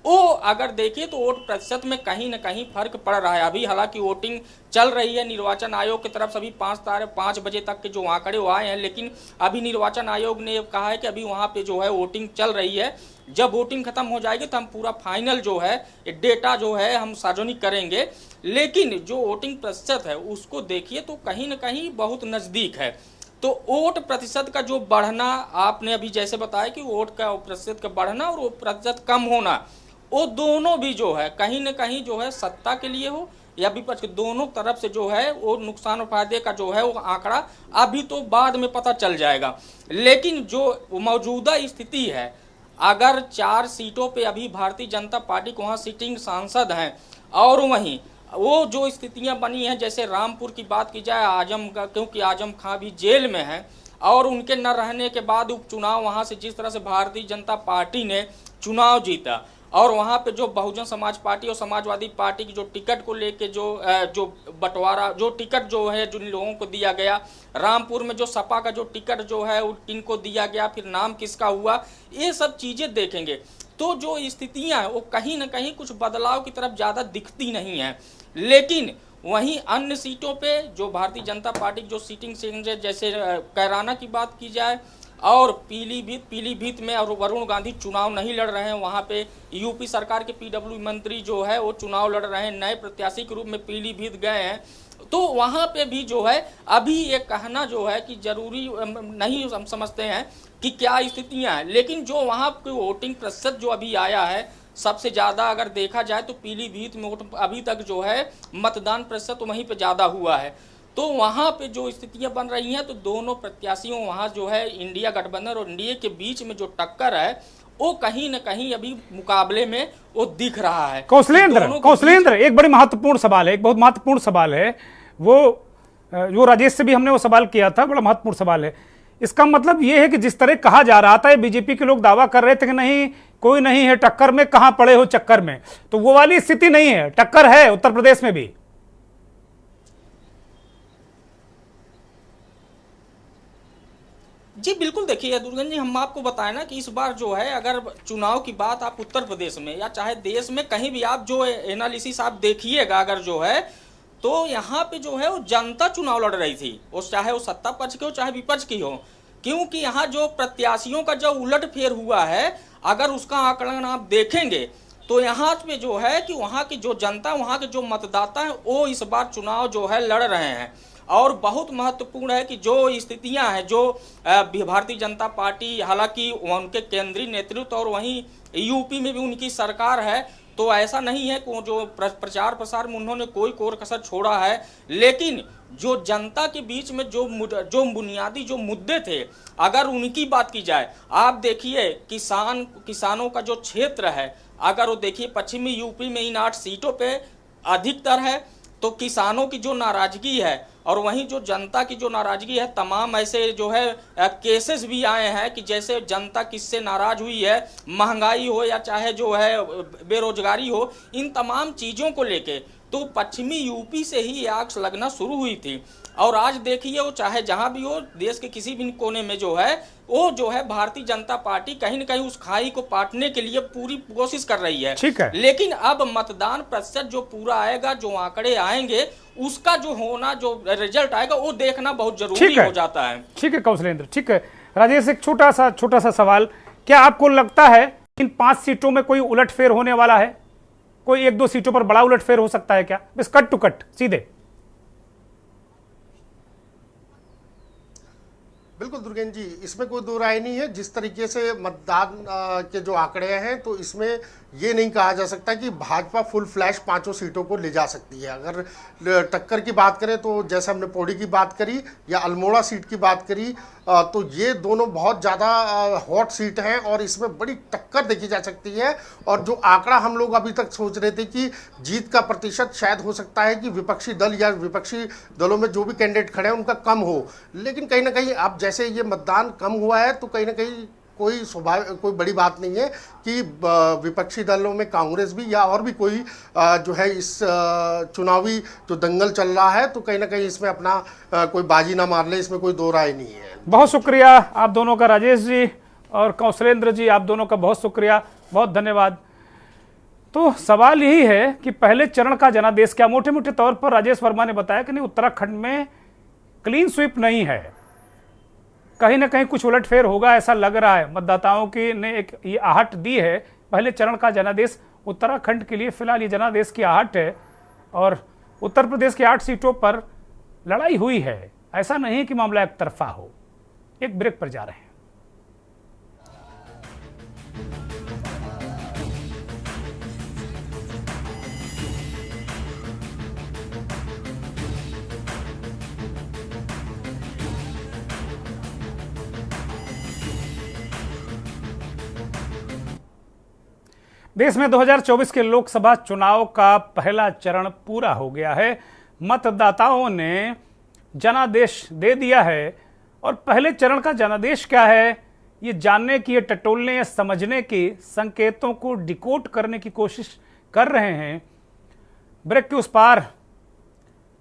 वो अगर देखिए तो वोट प्रतिशत में कहीं ना कहीं फर्क पड़ रहा है। अभी हालांकि वोटिंग चल रही है निर्वाचन आयोग की तरफ से, अभी 5 बजे तक के जो आंकड़े वो आए हैं, लेकिन अभी निर्वाचन आयोग ने कहा है कि अभी वहां पे जो है वोटिंग चल रही है। जब वोटिंग खत्म हो जाएगी तो हम पूरा फाइनल जो है डेटा जो है हम सार्वजनिक करेंगे। लेकिन जो वोटिंग प्रतिशत है उसको देखिए तो कहीं ना कहीं बहुत नजदीक है। तो वोट प्रतिशत का जो बढ़ना, आपने अभी जैसे बताया कि वोट का प्रतिशत का बढ़ना और वो प्रतिशत कम होना, वो दोनों भी जो है कहीं ना कहीं जो है सत्ता के लिए हो या विपक्ष के, दोनों तरफ से जो है वो नुकसान और फायदे का जो है वो आंकड़ा अभी तो बाद में पता चल जाएगा। लेकिन जो मौजूदा स्थिति है, अगर 4 सीटों पे अभी भारतीय जनता पार्टी को वहाँ सिटिंग सांसद हैं, और वहीं वो जो स्थितियां बनी हैं, जैसे रामपुर की बात की जाए, आजम का, क्योंकि आजम खां भी जेल में है और उनके न रहने के बाद उपचुनाव वहाँ से जिस तरह से भारतीय जनता पार्टी ने चुनाव जीता, और वहाँ पे जो बहुजन समाज पार्टी और समाजवादी पार्टी की जो टिकट को लेके जो बंटवारा, जो टिकट जो है जिन लोगों को दिया गया, रामपुर में जो सपा का जो टिकट जो है किनको दिया गया, फिर नाम किसका हुआ, ये सब चीज़ें देखेंगे तो जो स्थितियाँ हैं वो कहीं ना कहीं कुछ बदलाव की तरफ ज़्यादा दिखती नहीं है। लेकिन वहीं अन्य सीटों पे जो भारतीय जनता पार्टी जो सीटिंग है, जैसे कैराना की बात की जाए और पीलीभीत में और वरुण गांधी चुनाव नहीं लड़ रहे हैं, वहाँ पे यूपी सरकार के पीडब्ल्यू मंत्री जो है वो चुनाव लड़ रहे हैं, नए प्रत्याशी के रूप में पीलीभीत गए हैं। तो वहाँ पे भी जो है अभी ये कहना जो है कि जरूरी नहीं हम समझते हैं कि क्या स्थितियाँ हैं। लेकिन जो वहाँ पे वोटिंग प्रतिशत जो अभी आया है सबसे ज़्यादा अगर देखा जाए तो पीलीभीत में अभी तक जो है मतदान प्रतिशत वहीं पे ज़्यादा हुआ है। तो वहाँ पे जो स्थितियां बन रही हैं, तो दोनों प्रत्याशियों वहाँ जो है इंडिया गठबंधन और एनडीए के बीच में जो टक्कर है वो कहीं न कहीं अभी मुकाबले में वो दिख रहा है। कौशलेंद्र एक बड़ी महत्वपूर्ण सवाल है, एक बहुत महत्वपूर्ण सवाल है, वो राजेश से भी हमने वो सवाल किया था, बड़ा महत्वपूर्ण सवाल है। इसका मतलब ये है कि जिस तरह कहा जा रहा था, बीजेपी के लोग दावा कर रहे थे कि नहीं कोई नहीं है टक्कर में, कहां पड़े हो चक्कर में, तो वो वाली स्थिति नहीं है, टक्कर है उत्तर प्रदेश में भी। जी बिल्कुल, देखिए दुर्गन जी, हम आपको बताएं ना कि इस बार जो है अगर चुनाव की बात आप उत्तर प्रदेश में या चाहे देश में कहीं भी आप जो एनालिसिस आप देखिएगा, अगर जो है तो यहाँ पे जो है वो जनता चुनाव लड़ रही थी, वो चाहे वो सत्ता पक्ष की हो चाहे विपक्ष की हो, क्योंकि यहाँ जो प्रत्याशियों का जो उलटफेर हुआ है अगर उसका आकलन आप देखेंगे तो यहाँ पे जो है कि वहाँ की जो जनता, वहाँ के जो मतदाता हैं वो इस बार चुनाव जो है लड़ रहे हैं। और बहुत महत्वपूर्ण है कि जो स्थितियां हैं, जो भारतीय जनता पार्टी, हालांकि उनके केंद्रीय नेतृत्व और वहीं यूपी में भी उनकी सरकार है, तो ऐसा नहीं है कि जो प्रचार प्रसार में उन्होंने कोई कोर कसर छोड़ा है, लेकिन जो जनता के बीच में जो बुनियादी जो मुद्दे थे, अगर उनकी बात की जाए, आप देखिए किसानों का जो क्षेत्र है, अगर वो देखिए पश्चिमी यूपी में इन 8 सीटों पे अधिकतर है, तो किसानों की जो नाराजगी है और वहीं जो जनता की जो नाराजगी है, तमाम ऐसे जो है केसेस भी आए हैं कि जैसे जनता किससे नाराज हुई है, महंगाई हो या चाहे जो है बेरोजगारी हो, इन तमाम चीज़ों को लेके तो पश्चिमी यूपी से ही आग लगना शुरू हुई थी। और आज देखिए वो चाहे जहां भी हो, देश के किसी भी कोने में जो है वो जो है भारतीय जनता पार्टी कहीं न कहीं उस खाई को पाटने के लिए पूरी कोशिश कर रही है। ठीक है, लेकिन अब मतदान प्रतिशत जो पूरा आएगा, जो आंकड़े आएंगे, उसका जो होना, जो रिजल्ट आएगा, वो देखना बहुत जरूरी हो जाता है। ठीक है कौशलेंद्र, ठीक है। राजेश, एक छोटा सा सवाल, क्या आपको लगता है इन 5 सीटों में कोई उलटफेर होने वाला है? कोई 1-2 सीटों पर बड़ा उलटफेर हो सकता है क्या? बस कट टू कट सीधे। बिल्कुल दुर्गेन जी, इसमें कोई दो राय नहीं है। जिस तरीके से मतदान के जो आंकड़े हैं तो इसमें ये नहीं कहा जा सकता कि भाजपा फुल फ्लैश पांचों सीटों को ले जा सकती है। अगर टक्कर की बात करें तो जैसे हमने पौड़ी की बात करी या अल्मोड़ा सीट की बात करी, तो ये दोनों बहुत ज़्यादा हॉट सीट हैं और इसमें बड़ी टक्कर देखी जा सकती है। और जो आंकड़ा हम लोग अभी तक सोच रहे थे कि जीत का प्रतिशत शायद हो सकता है कि विपक्षी दल या विपक्षी दलों में जो भी कैंडिडेट खड़े हैं उनका कम हो, लेकिन कहीं ना कहीं अब जैसे ये मतदान कम हुआ है तो कहीं ना कहीं कोई बड़ी बात नहीं है कि विपक्षी दलों में कांग्रेस भी या और भी कोई जो है इस चुनावी जो दंगल चल रहा है तो कहीं ना कहीं इसमें अपना कोई बाजी ना मार ले, इसमें कोई दो राय नहीं है। बहुत शुक्रिया आप दोनों का, राजेश जी और कौशलेंद्र जी, आप दोनों का बहुत शुक्रिया, बहुत धन्यवाद। तो सवाल यही है कि पहले चरण का जनादेश क्या, मोटे मोटे तौर पर राजेश वर्मा ने बताया कि नहीं, उत्तराखंड में क्लीन स्वीप नहीं है, कहीं ना कहीं कुछ उलटफेर होगा ऐसा लग रहा है। मतदाताओं की ने एक ये आहट दी है। पहले चरण का जनादेश उत्तराखंड के लिए फिलहाल ये जनादेश की आहट है और उत्तर प्रदेश की 8 सीटों पर लड़ाई हुई है, ऐसा नहीं कि मामला एक तरफा हो। एक ब्रेक पर जा रहे हैं। देश में 2024 के लोकसभा चुनाव का पहला चरण पूरा हो गया है। मतदाताओं ने जनादेश दे दिया है और पहले चरण का जनादेश क्या है ये जानने की, ये टटोलने या समझने की, संकेतों को डिकोड करने की कोशिश कर रहे हैं। ब्रेक के उस पार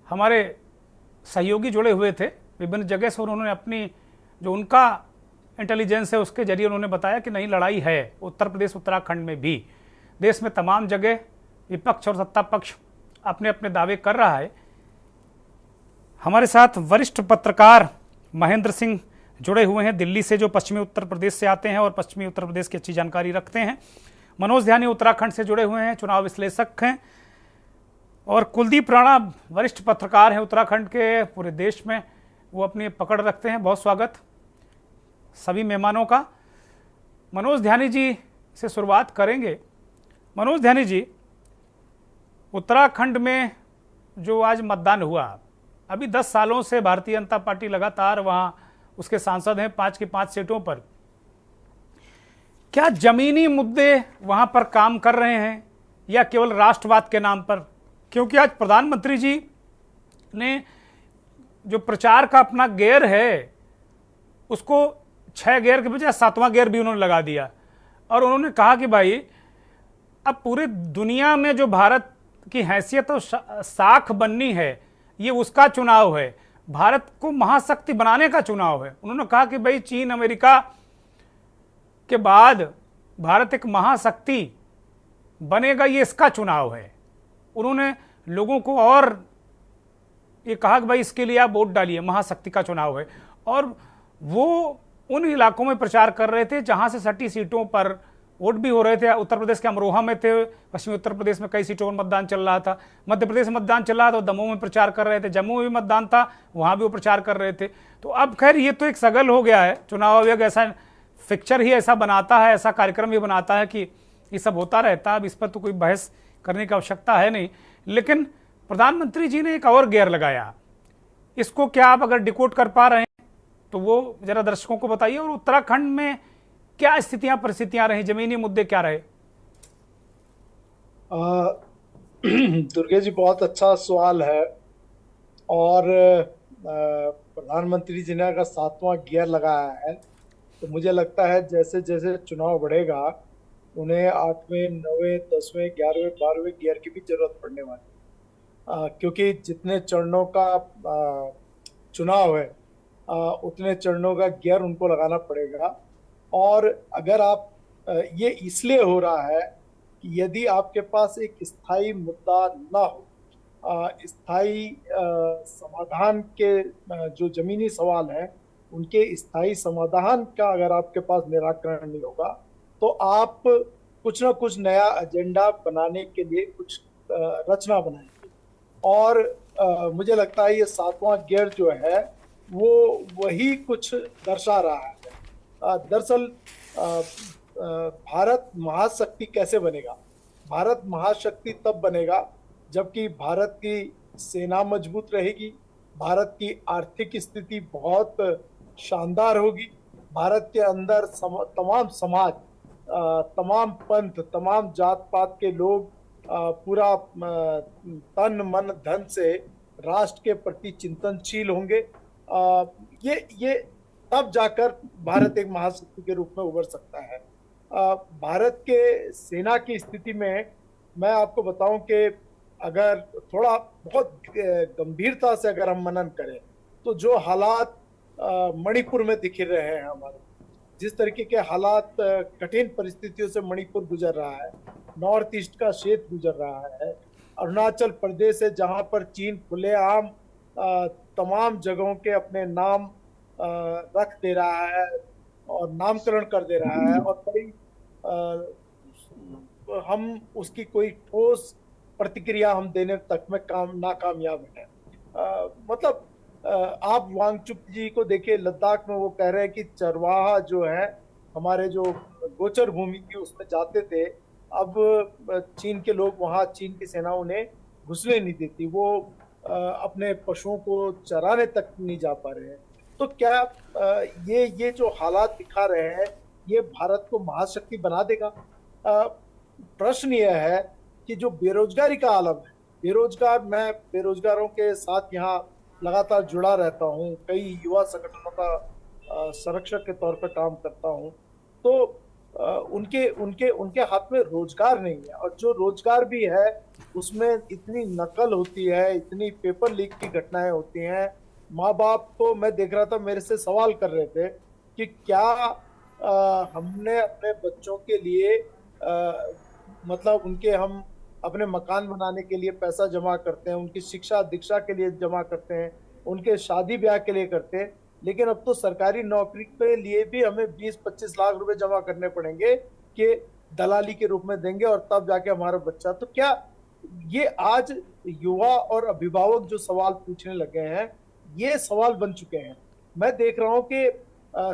हमारे सहयोगी जुड़े हुए थे विभिन्न जगह से और उन्होंने अपनी जो उनका इंटेलिजेंस है उसके जरिए उन्होंने बताया कि नहीं, लड़ाई है उत्तर प्रदेश उत्तराखंड में भी। देश में तमाम जगह विपक्ष और सत्ता पक्ष अपने अपने दावे कर रहा है। हमारे साथ वरिष्ठ पत्रकार महेंद्र सिंह जुड़े हुए हैं दिल्ली से, जो पश्चिमी उत्तर प्रदेश से आते हैं और पश्चिमी उत्तर प्रदेश की अच्छी जानकारी रखते हैं। मनोज ध्यानी उत्तराखंड से जुड़े हुए हैं, चुनाव विश्लेषक हैं। और कुलदीप राणा वरिष्ठ पत्रकार हैं उत्तराखंड के, पूरे देश में वो अपनी पकड़ रखते हैं। बहुत स्वागत सभी मेहमानों का। मनोज ध्यानी जी से शुरुआत करेंगे। मनोज ध्यानी जी, उत्तराखंड में जो आज मतदान हुआ, अभी 10 सालों से भारतीय जनता पार्टी लगातार वहां उसके सांसद हैं 5 की 5 सीटों पर। क्या जमीनी मुद्दे वहां पर काम कर रहे हैं या केवल राष्ट्रवाद के नाम पर? क्योंकि आज प्रधानमंत्री जी ने जो प्रचार का अपना गियर है उसको 6 गियर के बजाय 7वां गियर भी उन्होंने लगा दिया और उन्होंने कहा कि भाई अब पूरे दुनिया में जो भारत की हैसियत और साख बननी है ये उसका चुनाव है, भारत को महाशक्ति बनाने का चुनाव है। उन्होंने कहा कि भाई चीन अमेरिका के बाद भारत एक महाशक्ति बनेगा, ये इसका चुनाव है। उन्होंने लोगों को और ये कहा कि भाई इसके लिए आप वोट डालिए, महाशक्ति का चुनाव है। और वो उन इलाकों में प्रचार कर रहे थे जहां से सटी सीटों पर वोट भी हो रहे थे। उत्तर प्रदेश के अमरोहा में थे, पश्चिमी उत्तर प्रदेश में कई सीटों पर मतदान चल रहा था, मध्य प्रदेश में मतदान चल रहा था, दमोह में प्रचार कर रहे थे, जम्मू में भी मतदान था, वहां भी वो प्रचार कर रहे थे। तो अब खैर ये तो एक सगल हो गया है, चुनाव आयोग ऐसा फिक्चर ही ऐसा बनाता है, ऐसा कार्यक्रम ही बनाता है कि ये सब होता रहता है। अब इस पर तो कोई बहस करने की आवश्यकता है नहीं। लेकिन प्रधानमंत्री जी ने एक और गियर लगाया, इसको क्या आप अगर डिकोड कर पा रहे हैं तो वो जरा दर्शकों को बताइए। और उत्तराखंड में क्या स्थितियां परिस्थितियां रही, जमीनी मुद्दे क्या रहे? दुर्गे जी, बहुत अच्छा सवाल है। और प्रधानमंत्री जी ने अगर 7वां गियर लगाया है तो मुझे लगता है जैसे जैसे चुनाव बढ़ेगा उन्हें 8वें, 9वें, 10वें, 11वें, 12वें गियर की भी जरूरत पड़ने वाली, क्योंकि जितने चरणों का चुनाव है उतने चरणों का गियर उनको लगाना पड़ेगा। और अगर आप ये इसलिए हो रहा है कि यदि आपके पास एक स्थायी मुद्दा ना हो, स्थायी समाधान के जो जमीनी सवाल हैं उनके स्थायी समाधान का अगर आपके पास निराकरण नहीं होगा तो आप कुछ ना कुछ नया एजेंडा बनाने के लिए कुछ रचना बनाएंगे। और मुझे लगता है ये 7वां गियर जो है वो वही कुछ दर्शा रहा है। दरअसल भारत महाशक्ति कैसे बनेगा? भारत महाशक्ति तब बनेगा जबकि भारत की सेना मजबूत रहेगी, भारत की आर्थिक स्थिति बहुत शानदार होगी, भारत के अंदर तमाम समाज, तमाम पंथ, तमाम जात पात के लोग पूरा तन मन धन से राष्ट्र के प्रति चिंतनशील होंगे। ये तब जाकर भारत एक महाशक्ति के रूप में उभर सकता है। भारत के सेना की स्थिति में मैं आपको बताऊं कि अगर थोड़ा बहुत गंभीरता से अगर हम मनन करें तो जो हालात मणिपुर में दिख रहे हैं, हमारे जिस तरीके के हालात, कठिन परिस्थितियों से मणिपुर गुजर रहा है, नॉर्थ ईस्ट का क्षेत्र गुजर रहा है, अरुणाचल प्रदेश है जहां पर चीन खुलेआम तमाम जगहों के अपने नाम रख दे रहा है और नामकरण कर दे रहा है, और बड़ी हम उसकी कोई ठोस प्रतिक्रिया हम देने तक में नाकामयाब है। मतलब आप वांगचुक जी को देखिए, लद्दाख में वो कह रहे हैं कि चरवाहा जो है हमारे जो गोचर भूमि थी उसमें जाते थे, अब चीन के लोग वहाँ, चीन की सेना उन्हें घुसने नहीं देती, वो अपने पशुओं को चराने तक नहीं जा पा रहे हैं। तो क्या ये जो हालात दिखा रहे हैं ये भारत को महाशक्ति बना देगा? प्रश्न यह है कि जो बेरोजगारी का आलम है, मैं बेरोजगारों के साथ यहाँ लगातार जुड़ा रहता हूँ, कई युवा संगठनों का संरक्षक के तौर पर काम करता हूँ, तो उनके हाथ में रोजगार नहीं है, और जो रोजगार भी है उसमें इतनी नकल होती है, इतनी पेपर लीक की घटनाएं होती हैं। माँ बाप को मैं देख रहा था, मेरे से सवाल कर रहे थे कि क्या हमने अपने बच्चों के लिए मतलब उनके हम अपने मकान बनाने के लिए पैसा जमा करते हैं, उनकी शिक्षा दीक्षा के लिए जमा करते हैं, उनके शादी ब्याह के लिए करते हैं, लेकिन अब तो सरकारी नौकरी के लिए भी हमें 20-25 लाख रुपए जमा करने पड़ेंगे कि दलाली के रूप में देंगे और तब जाके हमारा बच्चा। तो क्या ये आज युवा और अभिभावक जो सवाल पूछने लगे हैं, ये सवाल बन चुके हैं। मैं देख रहा हूँ कि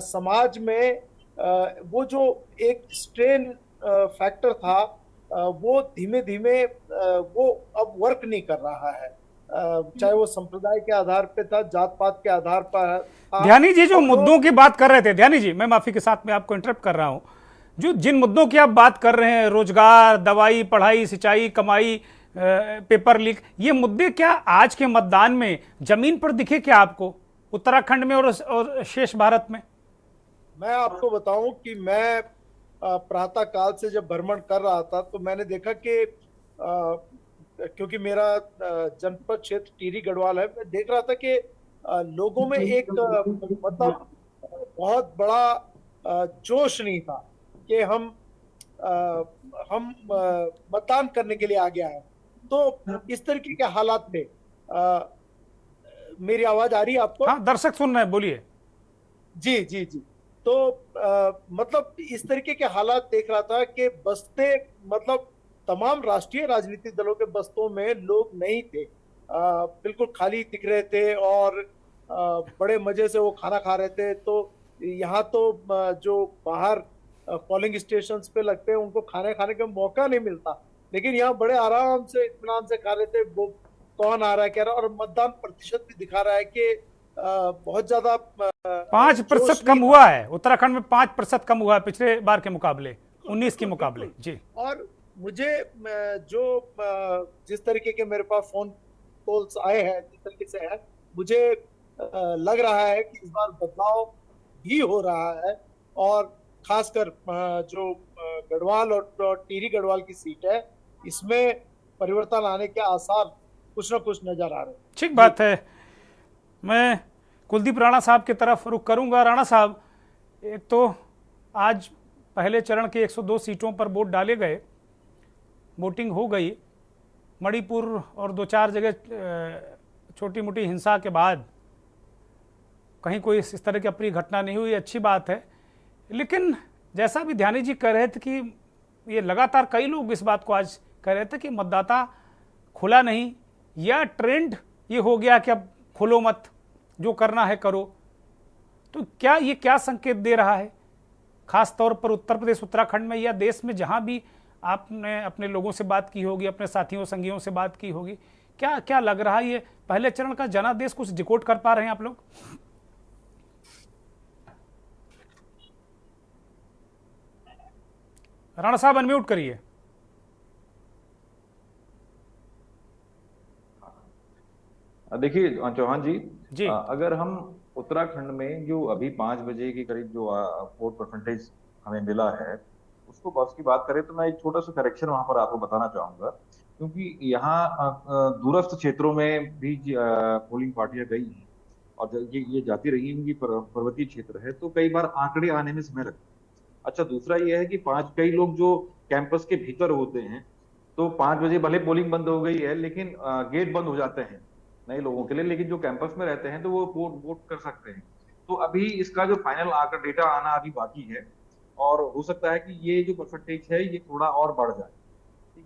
समाज में वो जो एक स्ट्रेन फैक्टर था, वो धीमे धीमे वो अब वर्क नहीं कर रहा है, चाहे वो संप्रदाय के आधार पे था, जात पात के आधार पर था। ध्यानी जी जो मुद्दों की बात कर रहे थे, ध्यानी जी मैं माफी के साथ में आपको इंटरप्ट कर रहा हूं, जो जिन मुद्दों की आप बात कर रहे हैं, रोजगार, दवाई, पढ़ाई, सिंचाई, कमाई, पेपर लीक, ये मुद्दे क्या आज के मतदान में जमीन पर दिखे क्या आपको, उत्तराखंड में और शेष भारत में? मैं आपको बताऊं कि मैं प्रातः काल से जब भ्रमण कर रहा था तो मैंने देखा कि क्योंकि मेरा जनपद क्षेत्र टिहरी गढ़वाल है, मैं देख रहा था कि लोगों में एक मतलब बहुत बड़ा जोश नहीं था कि हम मतदान करने के लिए आगे आए। तो इस तरीके के हालात में मेरी आवाज आ रही है आपको? हाँ, दर्शक सुन रहे हैं, बोलिए। जी जी जी। तो मतलब इस तरीके के हालात देख रहा था कि बस्ते, मतलब तमाम राष्ट्रीय राजनीतिक दलों के बस्तों में लोग नहीं थे, बिल्कुल खाली दिख रहे थे और बड़े मजे से वो खाना खा रहे थे। तो यहाँ तो जो बाहर पोलिंग स्टेशन पे लगते हैं उनको खाने का मौका नहीं मिलता, लेकिन यहाँ बड़े आराम से इत्मीनान से खा रहे थे। वो कौन आ रहा है कह रहा, और मतदान प्रतिशत भी दिखा रहा है कि बहुत ज्यादा 5% कम हुआ है उत्तराखंड में, 5% कम हुआ है पिछले बार के मुकाबले, 19 के मुकाबले जी। और मुझे जो जिस तरीके के मेरे पास फोन कॉल्स आए हैं, जिस तरीके से है, मुझे लग रहा है कि इस बार बदलाव भी हो रहा है, और खासकर जो गढ़वाल और टिहरी गढ़वाल की सीट है, इसमें परिवर्तन आने के आसार कुछ न कुछ नजर आ रहे हैं। ठीक बात है। मैं कुलदीप राणा साहब की तरफ रुख करूंगा। राणा साहब, एक तो आज पहले चरण के 102 सीटों पर वोट डाले गए, वोटिंग हो गई, मणिपुर और 2-4 जगह छोटी मोटी हिंसा के बाद कहीं कोई इस तरह की अप्रिय घटना नहीं हुई, अच्छी बात है। लेकिन जैसा भी ध्यानी जी कह रहे थे कि ये लगातार कई लोग इस बात को आज कह रहे थे कि मतदाता खुला नहीं, या ट्रेंड ये हो गया कि अब खुलो मत, जो करना है करो। तो क्या ये क्या संकेत दे रहा है खास तौर पर उत्तर प्रदेश उत्तराखंड में या देश में जहां भी आपने अपने लोगों से बात की होगी, अपने साथियों संगियों से बात की होगी, क्या क्या लग रहा है ये पहले चरण का जनादेश कुछ डिकोड कर पा रहे हैं आप लोग? राणा साहब अनम्यूट करिए। देखिए चौहान जी, जी। अगर हम उत्तराखंड में जो अभी 5 बजे के करीब जो वोट परसेंटेज हमें मिला है उसको बस की बात करें तो मैं एक छोटा सा करेक्शन वहां पर आपको बताना चाहूंगा, क्योंकि यहाँ दूरस्थ क्षेत्रों में भी पोलिंग पार्टियां गई हैं और ये जाती रही हैं, पर्वतीय क्षेत्र है तो कई बार आंकड़े आने में समय लगता है। अच्छा, दूसरा ये है कि कई लोग जो कैंपस के भीतर होते हैं तो 5 बजे भले पोलिंग बंद हो गई है लेकिन गेट बंद हो जाते हैं नए लोगों के लिए, लेकिन जो कैंपस में रहते हैं तो वो वोट कर सकते हैं। तो अभी इसका जो फाइनल आंकड़ा डेटा आना अभी बाकी है और हो सकता है कि ये जो परसेंटेज है ये थोड़ा और बढ़ जाए।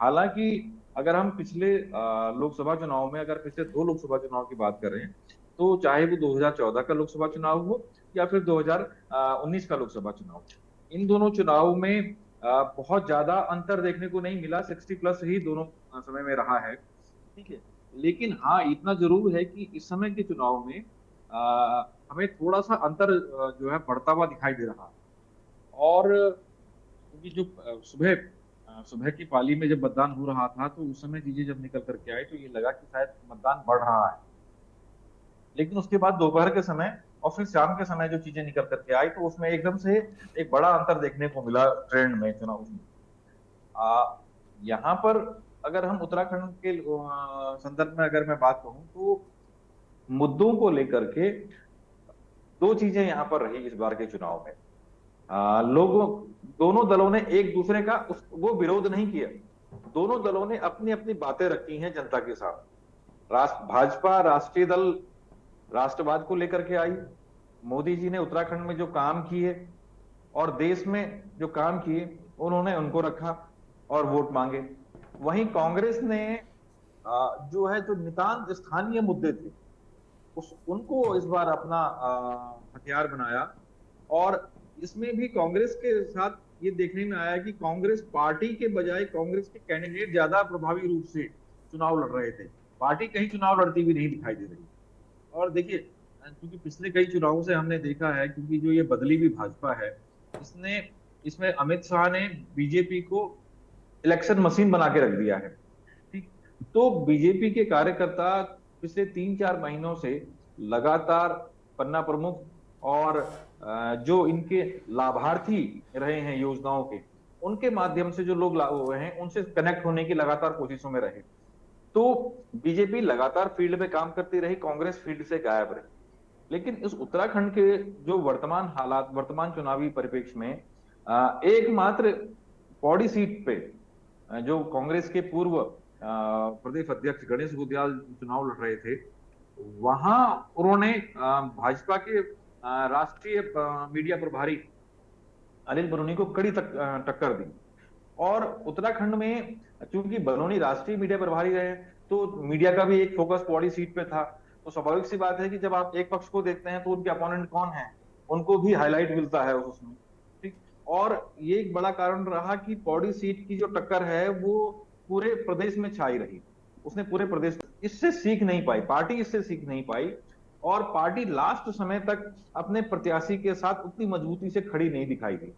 हालांकि अगर हम पिछले लोकसभा चुनाव में अगर पिछले 2 लोकसभा चुनाव की बात करें तो चाहे वो 2014 का लोकसभा चुनाव हो या फिर 2019 का लोकसभा चुनाव, इन दोनों चुनाव में बहुत ज्यादा अंतर देखने को नहीं मिला, 60+ ही दोनों समय में रहा है, ठीक है। लेकिन हाँ, इतना जरूर है कि इस समय के चुनाव में हमें थोड़ा सा अंतर जो है बढ़ता हुआ दिखाई दे रहा है। और क्योंकि जो सुबह की पाली में जब मतदान हो रहा था तो उस समय चीजें जब निकल करके आई तो ये लगा कि शायद मतदान बढ़ रहा है, लेकिन उसके बाद दोपहर के समय और फिर शाम के समय जो चीजें निकल करके आई तो उसमें एकदम से एक बड़ा अंतर देखने को मिला ट्रेंड में, चुनाव में। यहाँ पर अगर हम उत्तराखंड के संदर्भ में अगर मैं बात कहूं तो मुद्दों को लेकर के 2 चीजें यहाँ पर रही इस बार के चुनाव में। दोनों दलों ने एक दूसरे का वो विरोध नहीं किया, दोनों दलों ने अपनी अपनी बातें रखी हैं जनता के साथ। भाजपा राष्ट्रीय दल राष्ट्रवाद को लेकर के आई, मोदी जी ने उत्तराखंड में जो काम किए और देश में जो काम किए उन्होंने उनको रखा और वोट मांगे। वहीं कांग्रेस ने जो है जो नितांत स्थानीय मुद्दे थे उनको इस बार अपना हथियार बनाया और इसमें भी कांग्रेस के साथ ये देखने में आया कि कांग्रेस पार्टी के बजाय कांग्रेस के कैंडिडेट ज्यादा प्रभावी रूप से चुनाव लड़ रहे थे, पार्टी कहीं चुनाव लड़ती हुई नहीं दिखाई दे रही। और देखिए, क्योंकि पिछले कई चुनावों से हमने देखा है, क्योंकि जो ये बदली हुई भाजपा है इसमें अमित शाह ने बीजेपी को इलेक्शन मशीन बना के रख दिया है, ठीक। तो बीजेपी के कार्यकर्ता पिछले 3-4 महीनों से लगातार पन्ना प्रमुख और जो इनके लाभार्थी रहे हैं योजनाओं के, उनके माध्यम से जो लोग हुए हैं उनसे कनेक्ट होने की लगातार कोशिशों में रहे। तो बीजेपी लगातार फील्ड में काम करती रही, कांग्रेस फील्ड से गायब रही। लेकिन इस उत्तराखंड के जो वर्तमान हालात, वर्तमान चुनावी परिप्रेक्ष्य में एकमात्र पौड़ी सीट पे जो कांग्रेस के पूर्व प्रदेश अध्यक्ष गणेश गोदियाल चुनाव लड़ रहे थे, वहां उन्होंने भाजपा के राष्ट्रीय मीडिया प्रभारी अनिल बलूनी को कड़ी टक्कर दी। और उत्तराखंड में चूंकि बलूनी राष्ट्रीय मीडिया प्रभारी रहे तो मीडिया का भी एक फोकस पौड़ी सीट पे था, तो स्वाभाविक सी बात है कि जब आप एक पक्ष को देखते हैं तो उनके अपोनेंट कौन है उनको भी हाईलाइट मिलता है उसमें, ठीक। और ये एक बड़ा कारण रहा कि पौड़ी सीट की जो टक्कर है वो पूरे प्रदेश में छाई रही, उसने पूरे प्रदेश इससे सीख नहीं पाई, पार्टी इससे सीख नहीं पाई और पार्टी लास्ट समय तक अपने प्रत्याशी के साथ उतनी मजबूती से खड़ी नहीं दिखाई दी।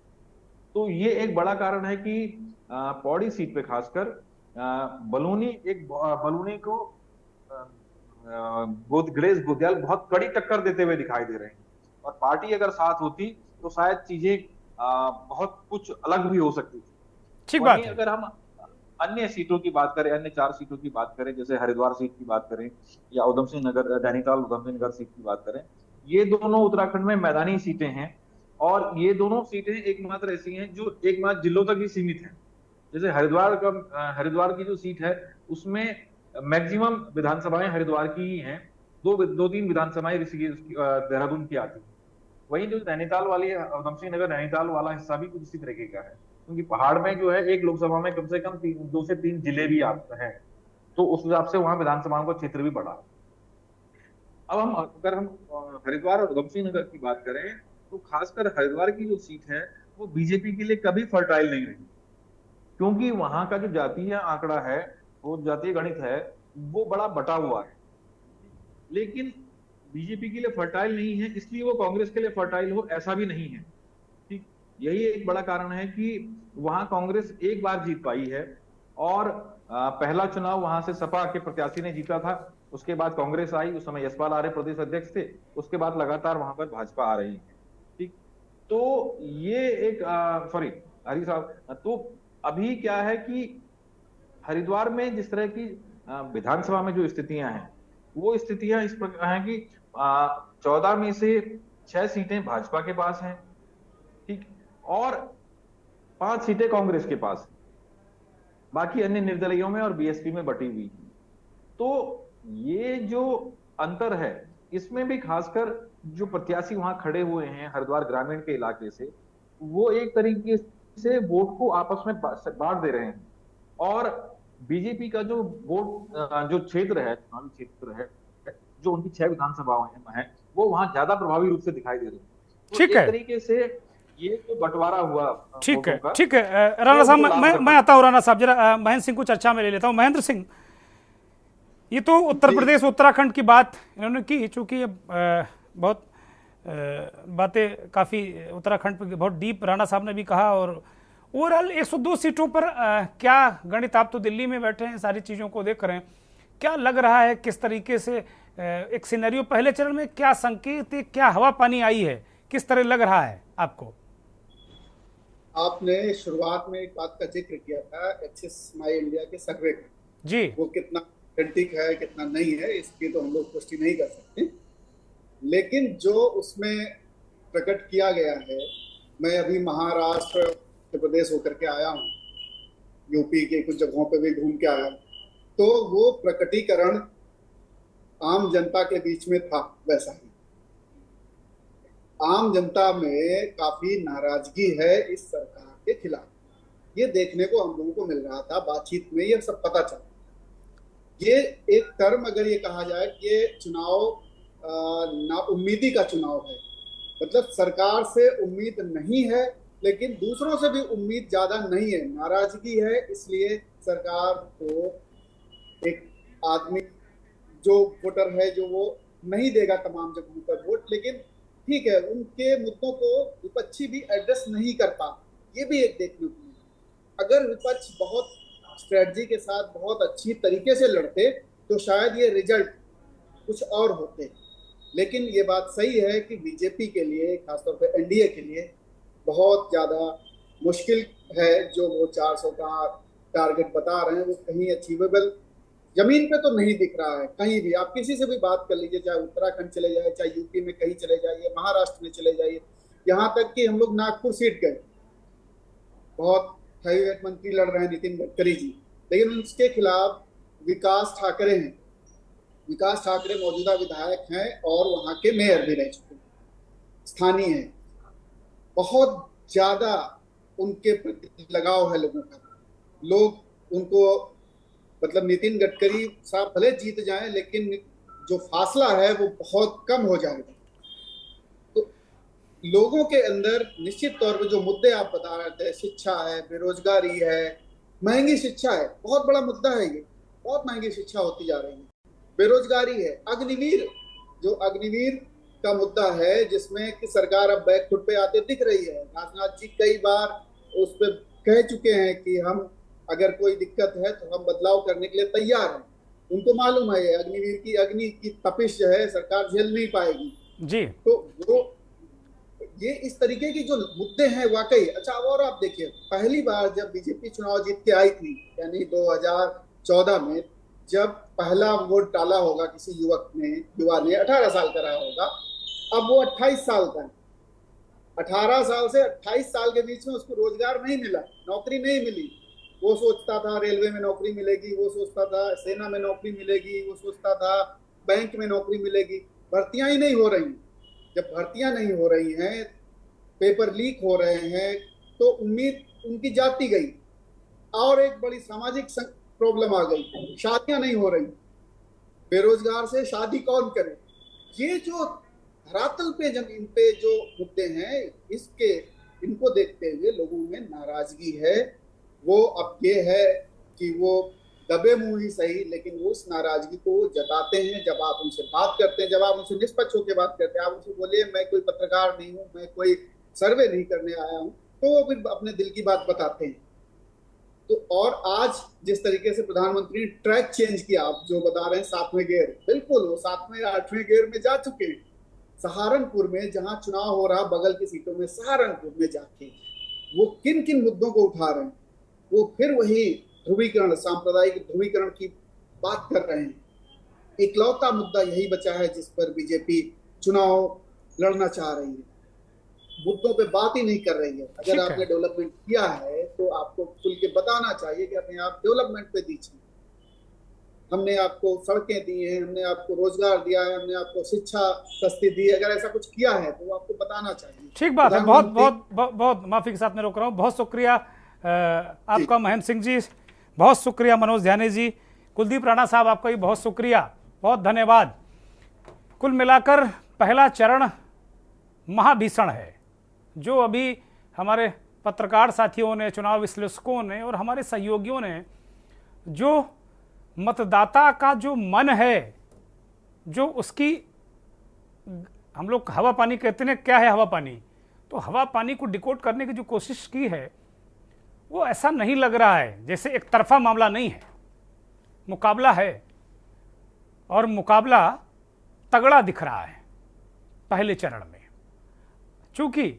तो ये एक बड़ा कारण है कि पौड़ी सीट पे खासकर बलूनी को गणेश गोदियाल बहुत कड़ी टक्कर देते हुए दिखाई दे रहे हैं और पार्टी अगर साथ होती तो शायद चीजें बहुत कुछ अलग भी हो सकती थी। ठीक बात है। अगर हम अन्य सीटों की बात करें, अन्य 4 सीटों की बात करें, जैसे हरिद्वार सीट की बात करें या नैनीताल उधम सिंह नगर सीट की बात करें, ये दोनों उत्तराखंड में मैदानी सीटें हैं और ये दोनों सीटें एकमात्र ऐसी हैं जो एकमात्र जिलों तक ही सीमित हैं। जैसे हरिद्वार की जो सीट है उसमें मैक्सिमम विधानसभाएं हरिद्वार की ही हैं, 2-3 विधानसभाएं ऋषिकेश देहरादून की आती है। वहीं जो नैनीताल वाली है, उधम सिंह नगर नैनीताल वाला हिस्सा भी कुछ इसी तरीके का है, क्योंकि पहाड़ में जो है एक लोकसभा में कम से कम 2 से 3 जिले भी आते हैं, तो उस हिसाब से वहां विधानसभाओं का क्षेत्र भी बढ़ा। अब अगर हम हरिद्वार और उधम सिंह नगर की बात करें तो खासकर हरिद्वार की जो सीट है वो बीजेपी के लिए कभी फर्टाइल नहीं रही, क्योंकि वहां का जो जातीय आंकड़ा है, वो जातीय गणित है, वो बड़ा बटा हुआ है। लेकिन बीजेपी के लिए फर्टाइल नहीं है, इसलिए वो कांग्रेस के लिए फर्टाइल हो ऐसा भी नहीं है। ठीक, यही एक बड़ा कारण है कि वहां कांग्रेस एक बार जीत पाई है, और पहला चुनाव वहां से सपा के प्रत्याशी ने जीता था, उसके बाद कांग्रेस आई, उस समय यशपाल आर्य प्रदेश अध्यक्ष थे, उसके बाद लगातार वहां पर भाजपा आ रही है। ठीक, तो ये एक सॉरी हरी साहब, तो अभी क्या है कि हरिद्वार में जिस तरह की विधानसभा में जो स्थितियां हैं, वो स्थितियां इस प्रकार हैं कि 14 में से 6 सीटें भाजपा के पास हैं, ठीक, और 5 सीटें कांग्रेस के पास हैं, बाकी अन्य निर्दलीयों में और बीएसपी में बटी हुई। तो ये जो अंतर है, इसमें भी खासकर जो प्रत्याशी वहां खड़े हुए हैं हरिद्वार ग्रामीण के इलाके से, वो एक तरीके से वोट को आपस में बांट दे रहे हैं, और बीजेपी का जो वोट जो क्षेत्र है, चुनावी क्षेत्र है, जो उनकी 6 विधानसभाओं हैं, वो वहां ज्यादा प्रभावी रूप से दिखाई दे रही है। ठीक है, एक तरीके से ये जो बंटवारा हुआ, ठीक है, ठीक है। राणा साहब, मैं आता हूँ। राणा साहब, जरा महेंद्र सिंह को चर्चा में ले लेता हूँ। महेंद्र सिंह, ये तो उत्तर प्रदेश उत्तराखंड की बात इन्होंने की, चूंकि बहुत बातें काफ़ी उत्तराखंड पर बहुत डीप राणा साहब ने भी कहा, और ओवरऑल 102 सीटों पर क्या गणित, आप तो दिल्ली में बैठे हैं, सारी चीज़ों को देख रहे हैं, क्या लग रहा है, किस तरीके से एक सिनेरियो पहले चरण में क्या संकेत, क्या हवा पानी आई है, किस तरह लग रहा है आपको? आपने शुरुआत में एक बात का जिक्र किया था, एक्सिस माई इंडिया के सर्वे का, जी, वो कितना ऑथेंटिक है कितना नहीं है इसकी तो हम लोग पुष्टि नहीं कर सकते, लेकिन जो उसमें प्रकट किया गया है, मैं अभी महाराष्ट्र, उत्तर प्रदेश होकर के आया हूँ, यूपी के कुछ जगहों पे भी घूम के आया हूँ, तो वो प्रकटीकरण आम जनता के बीच में था वैसा ही। आम जनता में काफी नाराजगी है इस सरकार के खिलाफ, ये देखने को हम लोगों को मिल रहा था, बातचीत में ये सब पता चला। ये एक टर्म अगर ये कहा जाए कि ये चुनाव नाउम्मीदी का चुनाव है, मतलब सरकार से उम्मीद नहीं है, लेकिन दूसरों से भी उम्मीद ज्यादा नहीं है, नाराजगी है, इसलिए सरकार को एक आदमी जो वोटर है जो वो नहीं देगा तमाम जगहों पर वोट, लेकिन ठीक है, उनके मुद्दों को विपक्षी भी एड्रेस नहीं करता, ये भी एक देखने को मिला। अगर विपक्ष बहुत स्ट्रेटजी के साथ बहुत अच्छी तरीके से लड़ते तो शायद ये रिजल्ट कुछ और होते, लेकिन ये बात सही है कि बीजेपी के लिए, खासतौर पे एनडीए के लिए बहुत ज़्यादा मुश्किल है। जो वो 400 का टारगेट बता रहे हैं वो कहीं अचीवेबल जमीन पे तो नहीं दिख रहा है कहीं भी। आप किसी से भी बात कर लीजिए, चाहे उत्तराखंड चले जाए, चाहे यूपी में कहीं चले जाइए, महाराष्ट्र में चले जाइए, यहाँ तक कि हम लोग नागपुर सीट गए, बहुत हैवीवेट मंत्री लड़ रहे हैं नितिन गडकरी जी, लेकिन उसके खिलाफ विकास ठाकरे हैं। विकास ठाकरे मौजूदा विधायक हैं और वहाँ के मेयर भी रह चुके हैं, स्थानीय हैं, बहुत ज्यादा उनके प्रति लगाव है लोगों का। लोग उनको, मतलब नितिन गडकरी साहब भले जीत जाएं, लेकिन जो फासला है वो बहुत कम हो जाएगा। तो लोगों के अंदर निश्चित तौर पर जो मुद्दे आप बता रहे थे, शिक्षा है, बेरोजगारी है, महंगी शिक्षा है, बहुत बड़ा मुद्दा है ये, बहुत महंगी शिक्षा होती जा रही है, बेरोजगारी है, अग्निवीर, जो अग्निवीर का मुद्दा है जिसमें कि सरकार अब बैक फुट पे आते दिख रही है। राजनाथ जी कई बार उस पर कह चुके हैं कि हम अगर कोई दिक्कत है तो हम बदलाव करने के लिए तैयार हैं। उनको मालूम है ये अग्निवीर की अग्नि की तपिश जो है सरकार झेल नहीं पाएगी जी। तो वो ये इस तरीके की जो मुद्दे हैं वाकई। अच्छा, और आप देखिए, पहली बार जब बीजेपी चुनाव जीत के आई थी, यानी 2014 में, जब पहला वोट डाला होगा किसी युवा ने 18 साल का रहा होगा, अब वो 28 साल का है। 18 साल से 28 साल के बीच में उसको रोजगार नहीं मिला, नौकरी नहीं मिली। वो सोचता था रेलवे में नौकरी मिलेगी, वो सोचता था सेना में नौकरी मिलेगी, वो सोचता था बैंक में नौकरी मिलेगी। भर्तियां ही नहीं हो रही। जब भर्तियां नहीं हो रही हैं, पेपर लीक हो रहे हैं, तो उम्मीद उनकी जाती गई। और एक बड़ी सामाजिक प्रॉब्लम आ गई, शादियां नहीं हो रही, बेरोजगार से शादी कौन करे। ये जो धरातल पे जमीन पे जो मुद्दे हैं इनको देखते हुए लोगों में नाराजगी है। वो अब ये है कि वो दबे मुंह ही सही, लेकिन वो उस नाराजगी को जताते हैं जब आप उनसे बात करते हैं, जब आप उनसे निष्पक्ष होकर बात करते हैं। आप उनसे बोलिए मैं कोई पत्रकार नहीं हूं, मैं कोई सर्वे नहीं करने आया हूं, तो वो फिर अपने दिल की बात बताते हैं। तो और आज जिस तरीके से प्रधानमंत्री ने ट्रैक चेंज किया, आप जो बता रहे हैं 7वें गियर, बिल्कुल वो 7वें 8वें गियर में जा चुके हैं। सहारनपुर में जहां चुनाव हो रहा बगल की सीटों में, सहारनपुर में जाके वो किन किन मुद्दों को उठा रहे हैं, वो फिर वही ध्रुवीकरण, सांप्रदायिक ध्रुवीकरण की बात कर रहे हैं। इकलौता मुद्दा यही बचा है जिस पर बीजेपी चुनाव लड़ना चाह रही है, मुद्दों पे बात ही नहीं कर रही है। अगर आपने डेवलपमेंट किया है तो आपको खुल के बताना चाहिए कि अपने आप डेवलपमेंट पे दीजिए। हमने आपको सड़कें दी हैं, हमने आपको रोजगार दिया है, हमने आपको शिक्षा सस्ती दी है। अगर ऐसा कुछ किया है तो आपको बताना चाहिए। ठीक बात है। बहुत बहुत बहुत माफी के साथ मैं रोक रहा हूँ। बहुत शुक्रिया आपका महेंद्र सिंह जी, बहुत शुक्रिया मनोज ध्यानी जी, कुलदीप राणा साहब आपका भी बहुत शुक्रिया, बहुत धन्यवाद। कुल मिलाकर पहला चरण महाभीषण है, जो अभी हमारे पत्रकार साथियों ने, चुनाव विश्लेषकों ने और हमारे सहयोगियों ने जो मतदाता का जो मन है, जो उसकी हम लोग हवा पानी कहते हैं, क्या है हवा पानी, तो हवा पानी को डिकोड करने की जो कोशिश की है वो ऐसा नहीं लग रहा है जैसे एक तरफा मामला नहीं है, मुकाबला है और मुकाबला तगड़ा दिख रहा है पहले चरण में। चूंकि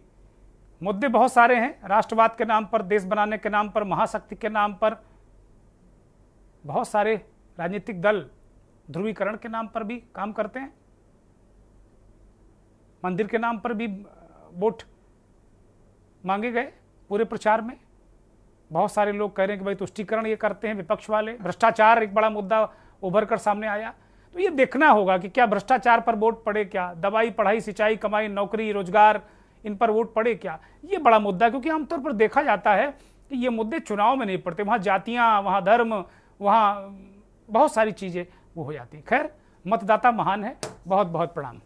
मुद्दे बहुत सारे हैं, राष्ट्रवाद के नाम पर, देश बनाने के नाम पर, महाशक्ति के नाम पर, बहुत सारे राजनीतिक दल ध्रुवीकरण के नाम पर भी काम करते हैं, मंदिर के नाम पर भी वोट मांगे गए पूरे प्रचार में। बहुत सारे लोग कह रहे हैं कि भाई तुष्टीकरण ये करते हैं विपक्ष वाले। भ्रष्टाचार एक बड़ा मुद्दा उभर कर सामने आया। तो ये देखना होगा कि क्या भ्रष्टाचार पर वोट पड़े, क्या दवाई, पढ़ाई, सिंचाई, कमाई, नौकरी, रोजगार, इन पर वोट पड़े क्या, ये बड़ा मुद्दा है। क्योंकि आमतौर पर देखा जाता है कि ये मुद्दे चुनाव में नहीं पड़ते, वहाँ जातियाँ, वहाँ धर्म, वहाँ बहुत सारी चीज़ें वो हो जाती हैं। खैर, मतदाता महान है। बहुत बहुत प्रणाम।